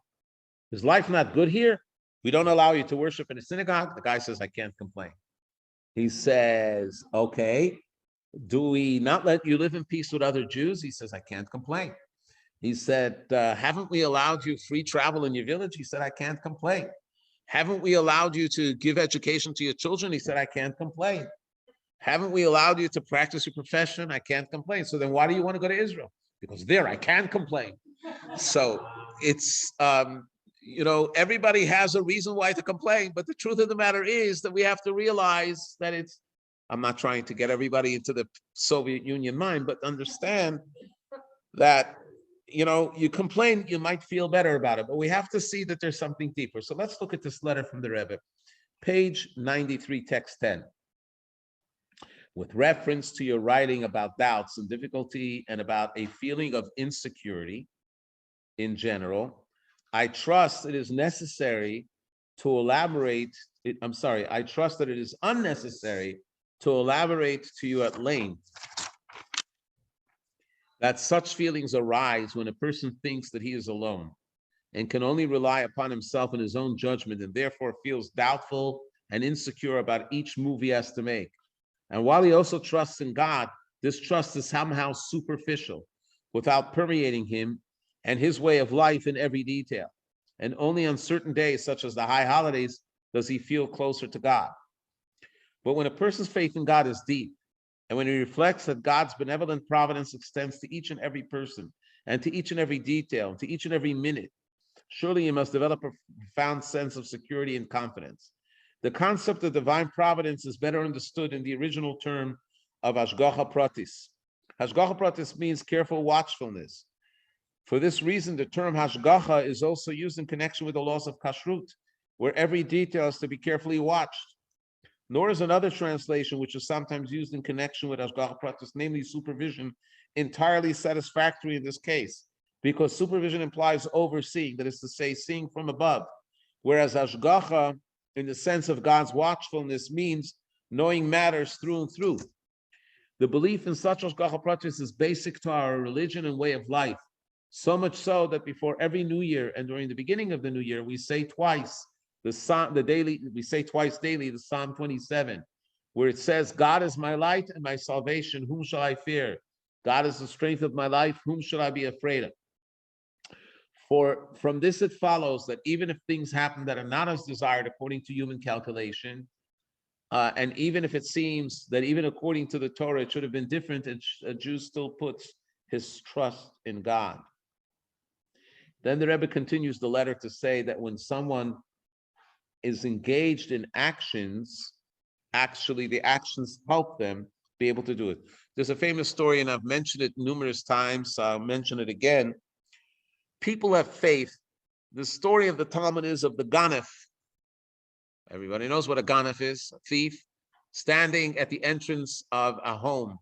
Is life not good here? We don't allow you to worship in a synagogue. The guy says, I can't complain. He says, okay, do we not let you live in peace with other Jews? He says, I can't complain. He said, haven't we allowed you free travel in your village? He said, I can't complain. Haven't we allowed you to give education to your children? He said, I can't complain. Haven't we allowed you to practice your profession? I can't complain. So then why do you want to go to Israel? Because there, I can complain. So it's, everybody has a reason why to complain, but the truth of the matter is that we have to realize that it's, I'm not trying to get everybody into the Soviet Union mind, but understand that you complain, you might feel better about it, but we have to see that there's something deeper. So let's look at this letter from the Rebbe, page 93, text 10. With reference to your writing about doubts and difficulty and about a feeling of insecurity in general, I trust it is necessary to elaborate. I trust that it is unnecessary to elaborate to you at length that such feelings arise when a person thinks that he is alone and can only rely upon himself and his own judgment, and therefore feels doubtful and insecure about each move he has to make. And while he also trusts in God, this trust is somehow superficial, without permeating him and his way of life in every detail. And only on certain days, such as the high holidays, does he feel closer to God. But when a person's faith in God is deep, and when he reflects that God's benevolent providence extends to each and every person, and to each and every detail, and to each and every minute, surely he must develop a profound sense of security and confidence. The concept of divine providence is better understood in the original term of Hashgacha Pratis. Hashgacha Pratis means careful watchfulness. For this reason, the term Hashgacha is also used in connection with the laws of Kashrut, where every detail is to be carefully watched. Nor is another translation, which is sometimes used in connection with Hashgacha Pratis, namely supervision, entirely satisfactory in this case, because supervision implies overseeing, that is to say, seeing from above, whereas Hashgacha, in the sense of God's watchfulness, means knowing matters through and through. The belief in such Hashgacha Pratis is basic to our religion and way of life, so much so that before every New Year and during the beginning of the New Year, we say twice we say twice daily the Psalm 27, where it says, God is my light and my salvation, whom shall I fear? God is the strength of my life, whom shall I be afraid of? For from this it follows that even if things happen that are not as desired according to human calculation, and even if it seems that even according to the Torah it should have been different, a Jew still puts his trust in God. Then the Rebbe continues the letter to say that when someone is engaged in actions, actually the actions help them be able to do it. There's a famous story, and I've mentioned it numerous times, so I'll mention it again. People have faith. The story of the Talmud is of the Ganef. Everybody knows what a Ganef is, a thief, standing at the entrance of a home,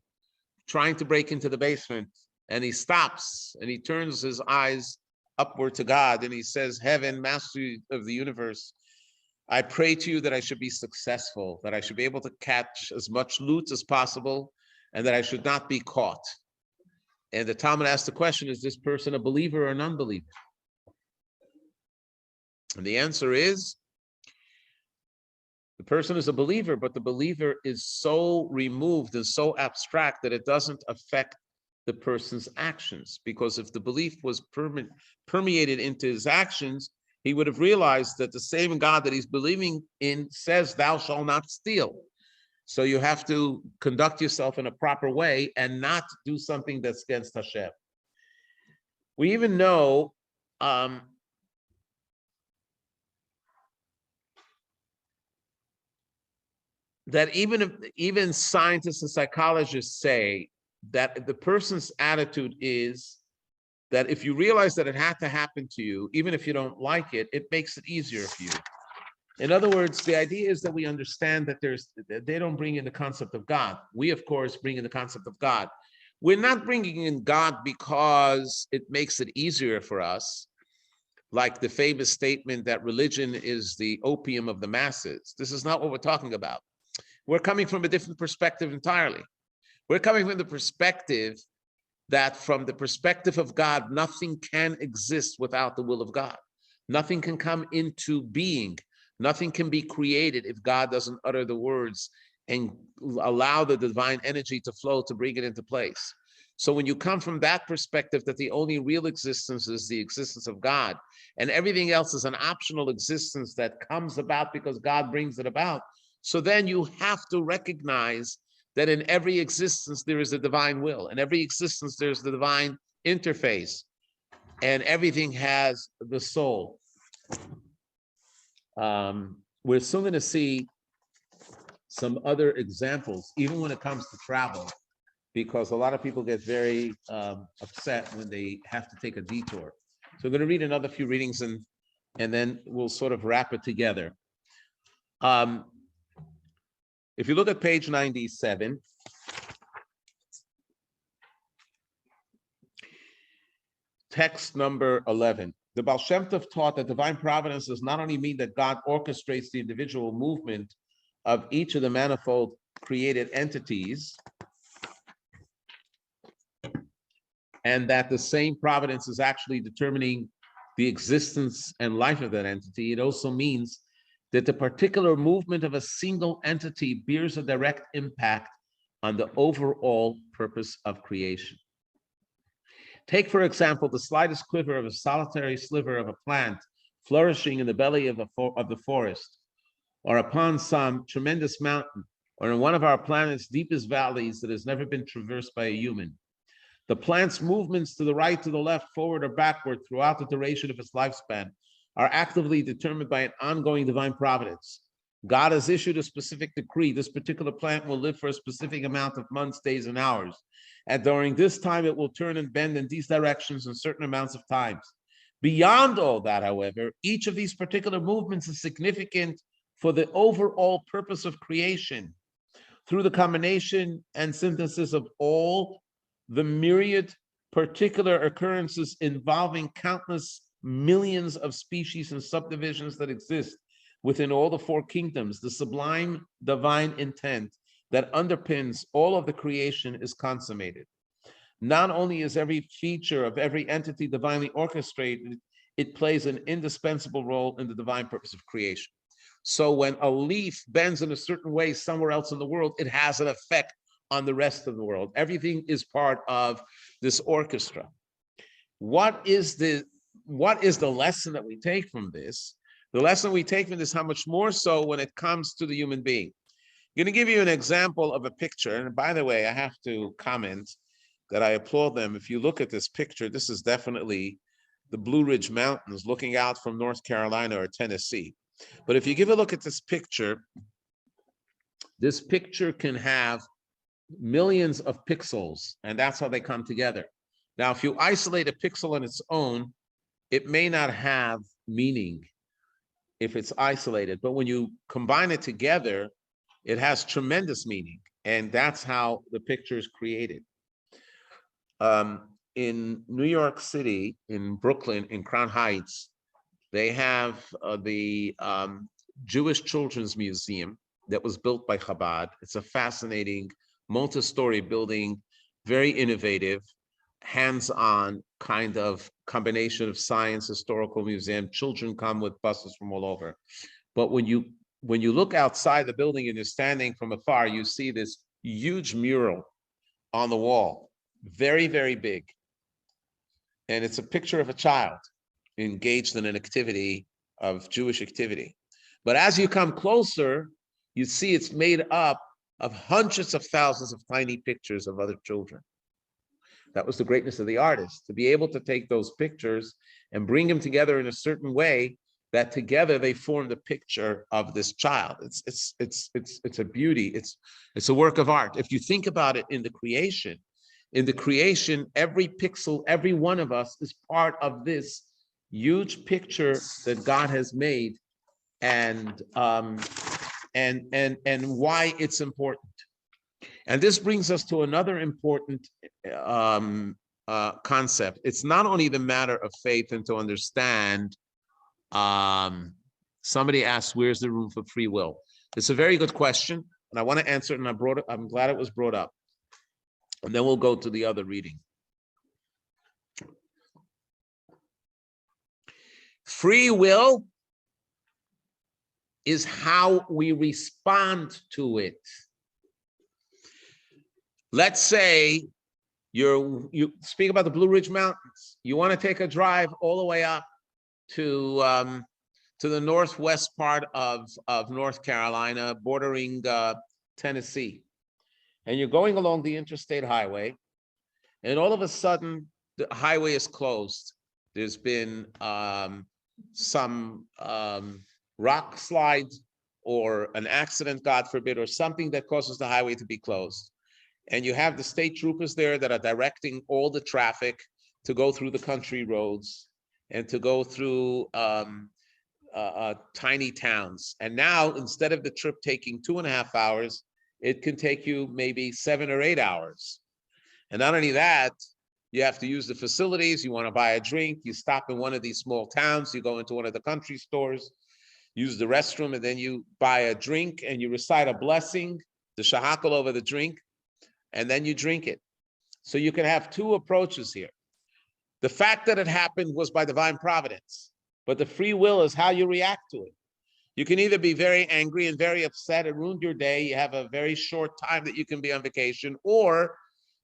trying to break into the basement, and he stops and he turns his eyes upward to God and he says, Heaven, Master of the universe, I pray to you that I should be successful, that I should be able to catch as much loot as possible, and that I should not be caught. And the Talmud asks the question, is this person a believer or an unbeliever? And the answer is, the person is a believer, but the believer is so removed and so abstract that it doesn't affect the person's actions. Because if the belief was permeated into his actions, he would have realized that the same God that he's believing in says, thou shalt not steal. So you have to conduct yourself in a proper way and not do something that's against Hashem. We even know that even scientists and psychologists say that the person's attitude is that if you realize that it had to happen to you, even if you don't like it, it makes it easier for you. In other words, the idea is that we understand that they don't bring in the concept of God. We, of course, bring in the concept of God. We're not bringing in God because it makes it easier for us, like the famous statement that religion is the opium of the masses. This is not what we're talking about. We're coming from a different perspective entirely. We're coming from the perspective that from the perspective of God, nothing can exist without the will of God. Nothing can come into being. Nothing can be created if God doesn't utter the words and allow the divine energy to flow to bring it into place. So when you come from that perspective that the only real existence is the existence of God, and everything else is an optional existence that comes about because God brings it about, so then you have to recognize that in every existence there is a divine will. In every existence there's the divine interface, and everything has the soul. We're soon going to see some other examples, even when it comes to travel, because a lot of people get very upset when they have to take a detour. So we're going to read another few readings and then we'll sort of wrap it together. If you look at page 97, text number 11, the Baal Shem Tov taught that divine providence does not only mean that God orchestrates the individual movement of each of the manifold created entities, and that the same providence is actually determining the existence and life of that entity. It also means that the particular movement of a single entity bears a direct impact on the overall purpose of creation. Take, for example, the slightest quiver of a solitary sliver of a plant flourishing in the belly of the forest, or upon some tremendous mountain, or in one of our planet's deepest valleys that has never been traversed by a human. The plant's movements to the right, to the left, forward, or backward throughout the duration of its lifespan are actively determined by an ongoing divine providence. God has issued a specific decree. This particular plant will live for a specific amount of months, days, and hours. And during this time, it will turn and bend in these directions in certain amounts of times. Beyond all that, however, each of these particular movements is significant for the overall purpose of creation. Through the combination and synthesis of all the myriad particular occurrences involving countless millions of species and subdivisions that exist within all the four kingdoms, the sublime divine intent that underpins all of the creation is consummated. Not only is every feature of every entity divinely orchestrated, it plays an indispensable role in the divine purpose of creation. So when a leaf bends in a certain way somewhere else in the world, it has an effect on the rest of the world. Everything is part of this orchestra. What is the lesson that we take from this? The lesson we take from this, how much more so when it comes to the human being. I'm going to give you an example of a picture. And by the way, I have to comment that I applaud them. If you look at this picture, this is definitely the Blue Ridge Mountains looking out from North Carolina or Tennessee. But if you give a look at this picture can have millions of pixels, and that's how they come together. Now, if you isolate a pixel on its own, it may not have meaning if it's isolated, but when you combine it together, it has tremendous meaning, and that's how the picture is created. In New York City, in Brooklyn, in Crown Heights, they have the Jewish Children's Museum that was built by Chabad. It's a fascinating multi-story building, very innovative, hands-on kind of combination of science, historical museum. Children come with buses from all over. But when you look outside the building and you're standing from afar, you see this huge mural on the wall, very, very big. And it's a picture of a child engaged in an activity of Jewish activity. But as you come closer, you see it's made up of hundreds of thousands of tiny pictures of other children. That was the greatness of the artist, to be able to take those pictures and bring them together in a certain way that together they form the picture of this child. It's a beauty. It's a work of art. If you think about it in the creation, every pixel, every one of us is part of this huge picture that God has made, and why it's important. And this brings us to another important concept. It's not only the matter of faith and to understand. Somebody asked, where's the room for free will? It's a very good question, and I want to answer it, and I'm glad it was brought up. And then we'll go to the other reading. Free will is how we respond to it. Let's say you speak about the Blue Ridge Mountains. You want to take a drive all the way up to the northwest part of North Carolina, bordering Tennessee. And you're going along the interstate highway, and all of a sudden, the highway is closed. There's been some rock slide or an accident, God forbid, or something that causes the highway to be closed. And you have the state troopers there that are directing all the traffic to go through the country roads and to go through tiny towns. And now, instead of the trip taking 2.5 hours, it can take you maybe 7 or 8 hours. And not only that, you have to use the facilities. You want to buy a drink, you stop in one of these small towns, you go into one of the country stores, use the restroom, and then you buy a drink and you recite a blessing, the shahakal over the drink, and then you drink it. So you can have two approaches here. The fact that it happened was by divine providence, but the free will is how you react to it. You can either be very angry and very upset, it ruined your day, you have a very short time that you can be on vacation, or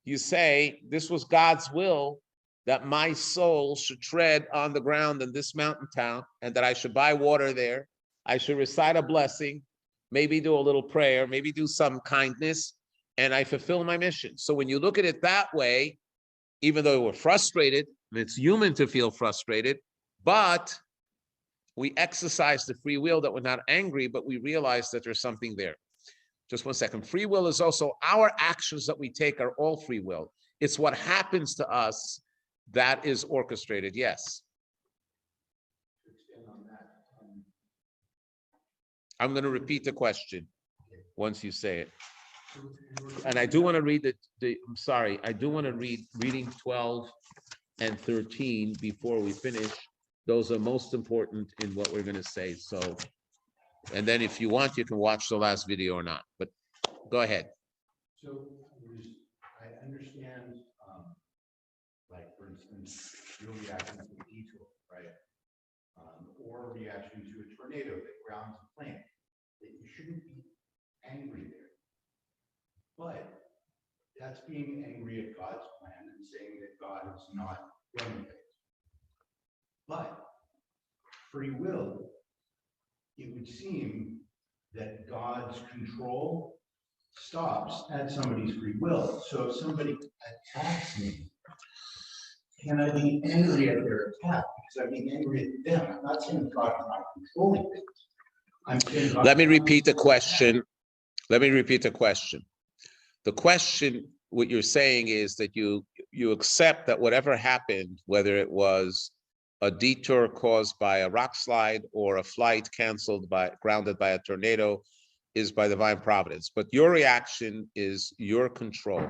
you say, this was God's will that my soul should tread on the ground in this mountain town, and that I should buy water there, I should recite a blessing, maybe do a little prayer, maybe do some kindness, and I fulfill my mission. So when you look at it that way, even though we're frustrated, and it's human to feel frustrated, but we exercise the free will that we're not angry, but we realize that there's something there. Just 1 second. Free will is also our actions that we take are all free will. It's what happens to us that is orchestrated. Yes. I'm going to repeat the question once you say it. And I do want to read I'm sorry, I do want to read reading 12 and 13 before we finish. Those are most important in what we're going to say. So, and then if you want, you can watch the last video or not, but go ahead. So I understand, like, for instance, your reaction to a detour, right? Or a reaction to a tornado that grounds a plant, that you shouldn't be angry there. But that's being angry at God's plan and saying that God is not running it. But free will, it would seem that God's control stops at somebody's free will. So if somebody attacks me, can I be angry at their attack? Because I'm being angry at them. I'm not saying God is not controlling things. I'm saying God. Let me repeat the question. Let me repeat the question. The question, what you're saying is that you accept that whatever happened, whether it was a detour caused by a rock slide or a flight grounded by a tornado, is by divine providence. But your reaction is your control.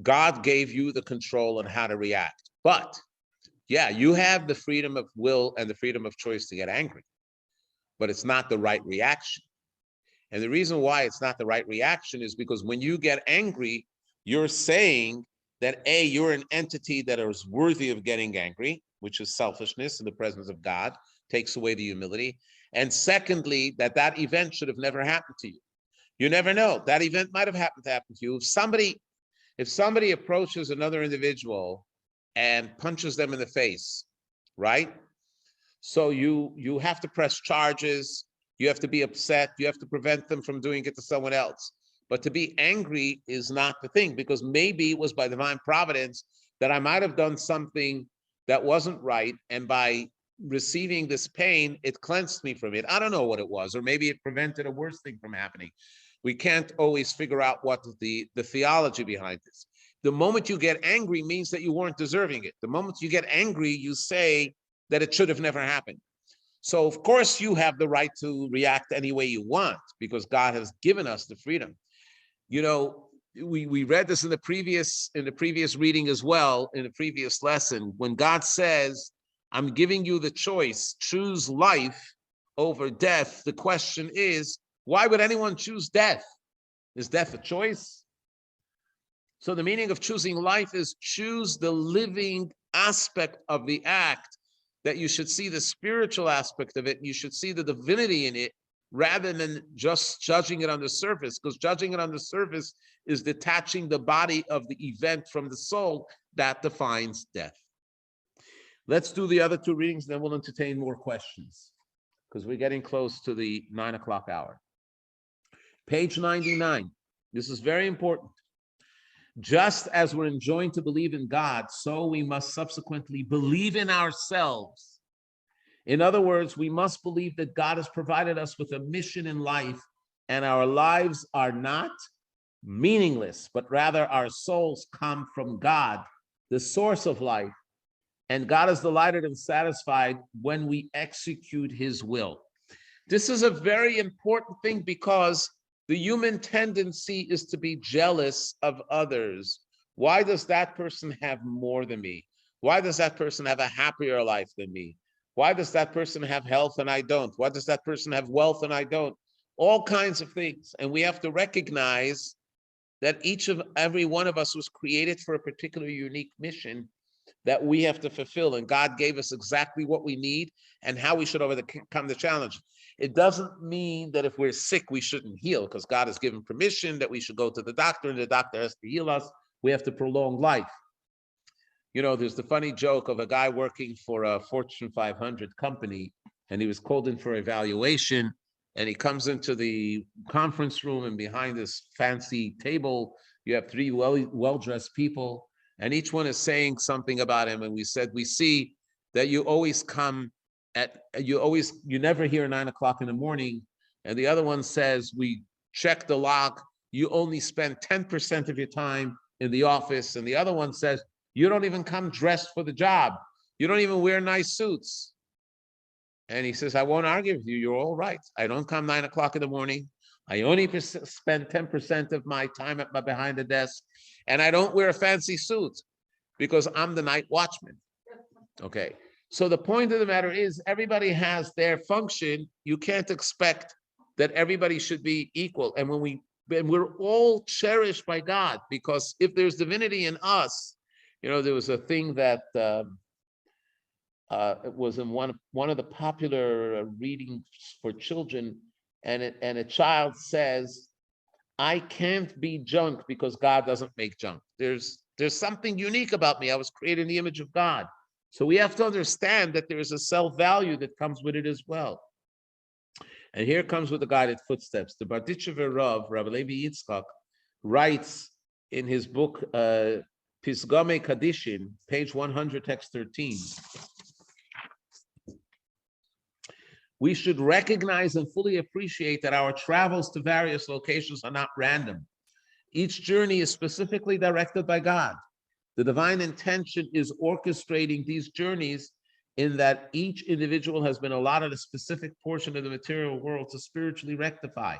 God gave you the control on how to react. But yeah, you have the freedom of will and the freedom of choice to get angry, but it's not the right reaction. And the reason why it's not the right reaction is because when you get angry, you're saying that A, you're an entity that is worthy of getting angry, which is selfishness in the presence of God, takes away the humility. And secondly, that event should have never happened to you. You never know. That event might have happened to you. If somebody approaches another individual and punches them in the face, right? So you have to press charges. You have to be upset. You have to prevent them from doing it to someone else. But to be angry is not the thing, because maybe it was by divine providence that I might have done something that wasn't right. And by receiving this pain, it cleansed me from it. I don't know what it was, or maybe it prevented a worse thing from happening. We can't always figure out what the theology behind this. The moment you get angry means that you weren't deserving it. The moment you get angry, you say that it should have never happened. So of course you have the right to react any way you want, because God has given us the freedom. You know, we read this in the previous reading as well, in the previous lesson, when God says, I'm giving you the choice, choose life over death. The question is, why would anyone choose death? Is death a choice? So the meaning of choosing life is choose the living aspect of the act, that you should see the spiritual aspect of it. You should see the divinity in it, rather than just judging it on the surface, because judging it on the surface is detaching the body of the event from the soul. That defines death. Let's do the other two readings, then we'll entertain more questions, because we're getting close to the 9 o'clock hour. Page 99. This is very important. Just as we're enjoined to believe in God, so we must subsequently believe in ourselves. In other words, we must believe that God has provided us with a mission in life, and our lives are not meaningless, but rather our souls come from God, the source of life, and God is delighted and satisfied when we execute his will. This is a very important thing, because the human tendency is to be jealous of others. Why does that person have more than me? Why does that person have a happier life than me? Why does that person have health and I don't? Why does that person have wealth and I don't? All kinds of things. And we have to recognize that every one of us was created for a particular unique mission that we have to fulfill. And God gave us exactly what we need and how we should overcome the challenge. It doesn't mean that if we're sick, we shouldn't heal, because God has given permission that we should go to the doctor, and the doctor has to heal us. We have to prolong life. You know, there's the funny joke of a guy working for a Fortune 500 company, and he was called in for evaluation, and he comes into the conference room, and behind this fancy table, you have three well-dressed people, and each one is saying something about him. And we said, we see that you always come you never hear 9 o'clock in the morning. And the other one says, we check the log. You only spend 10% of your time in the office. And the other one says, you don't even come dressed for the job. You don't even wear nice suits. And he says, I won't argue with you. You're all right. I don't come 9 o'clock in the morning. I only spend 10% of my time behind the desk. And I don't wear a fancy suit because I'm the night watchman. Okay. So the point of the matter is, everybody has their function. You can't expect that everybody should be equal. And we're all cherished by God, because if there's divinity in us, there was a thing that it was in one of the popular readings for children, and a child says, I can't be junk because God doesn't make junk. There's something unique about me. I was created in the image of God. So we have to understand that there is a self-value that comes with it as well. And here comes with the guided footsteps. The Barditchever Rav, Rabbi Levi Yitzchak, writes in his book, Pisgame Kadishin, page 100, text 13. We should recognize and fully appreciate that our travels to various locations are not random. Each journey is specifically directed by God. The divine intention is orchestrating these journeys, in that each individual has been allotted a specific portion of the material world to spiritually rectify.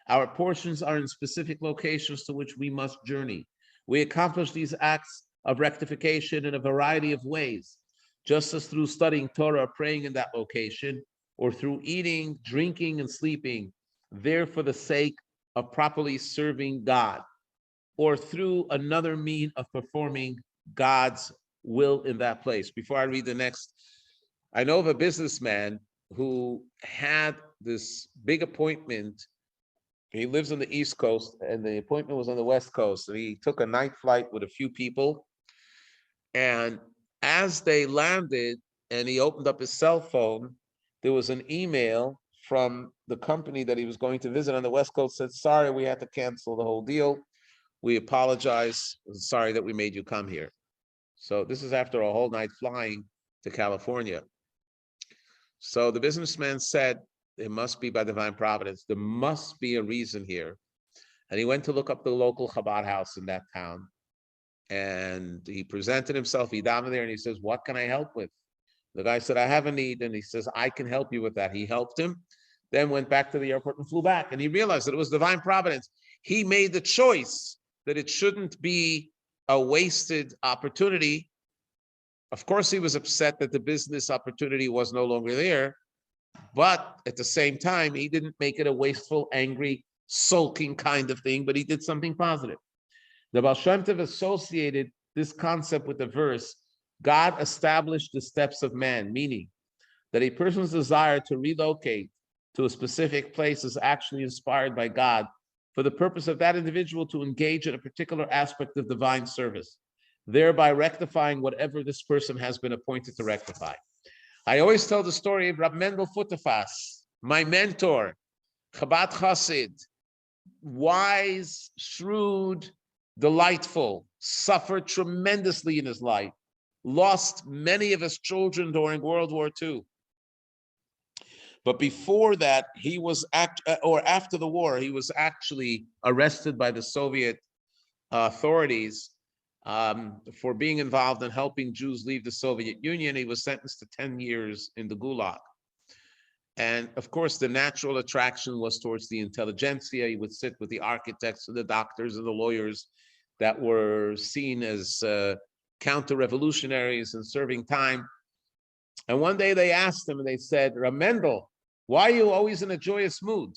Our portions are in specific locations to which we must journey. We accomplish these acts of rectification in a variety of ways, just as through studying Torah or praying in that location, or through eating, drinking, and sleeping there for the sake of properly serving God, or through another mean of performing God's will in that place. Before I read the next, I know of a businessman who had this big appointment. He lives on the East Coast, and the appointment was on the West Coast. And he took a night flight with a few people. And as they landed and he opened up his cell phone, there was an email from the company that he was going to visit on the West Coast, said, sorry, we had to cancel the whole deal. We apologize. Sorry that we made you come here. So this is after a whole night flying to California. So the businessman said, it must be by divine providence. There must be a reason here. And he went to look up the local Chabad house in that town. And he presented himself. He down there and he says, what can I help with? The guy said, I have a need. And he says, I can help you with that. He helped him, then went back to the airport and flew back. And he realized that it was divine providence. He made the choice that it shouldn't be a wasted opportunity. Of course, he was upset that the business opportunity was no longer there. But at the same time, he didn't make it a wasteful, angry, sulking kind of thing, but he did something positive. The Baal Shem Tov associated this concept with the verse, God established the steps of man, meaning that a person's desire to relocate to a specific place is actually inspired by God for the purpose of that individual to engage in a particular aspect of divine service, thereby rectifying whatever this person has been appointed to rectify. I always tell the story of Rab Mendel Futterfass, my mentor, Chabad Chassid, wise, shrewd, delightful, suffered tremendously in his life, lost many of his children during World War II. But before that, he was after the war, he was actually arrested by the Soviet authorities for being involved in helping Jews leave the Soviet Union. He was sentenced to 10 years in the Gulag. And of course, the natural attraction was towards the intelligentsia. He would sit with the architects and the doctors and the lawyers that were seen as counter-revolutionaries and serving time. And one day they asked him, and they said, Rab Mendel, why are you always in a joyous mood?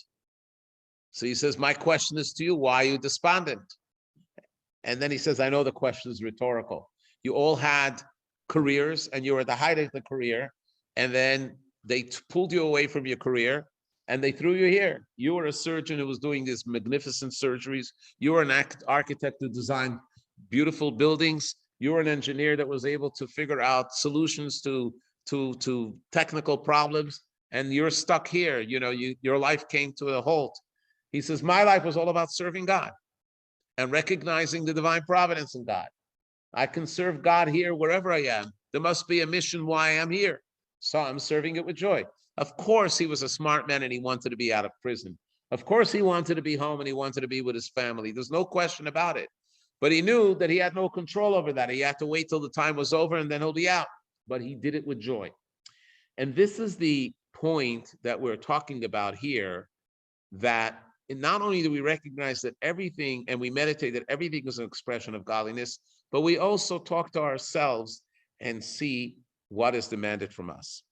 So he says, my question is to you, why are you despondent? And then he says, I know the question is rhetorical. You all had careers and you were at the height of the career, and then they pulled you away from your career and they threw you here. You were a surgeon who was doing these magnificent surgeries. You were an architect who designed beautiful buildings. You were an engineer that was able to figure out solutions to technical problems. and you're stuck here, your life came to a halt. He says, my life was all about serving God and recognizing the divine providence in God. I can serve God here wherever I am. There must be a mission why I am here. So I'm serving it with joy. Of course, he was a smart man and he wanted to be out of prison. Of course, he wanted to be home and he wanted to be with his family. There's no question about it. But he knew that he had no control over that. He had to wait till the time was over and then he'll be out. But he did it with joy. And this is the point that we're talking about here, that not only do we recognize that everything, and we meditate that everything is an expression of godliness, but we also talk to ourselves and see what is demanded from us.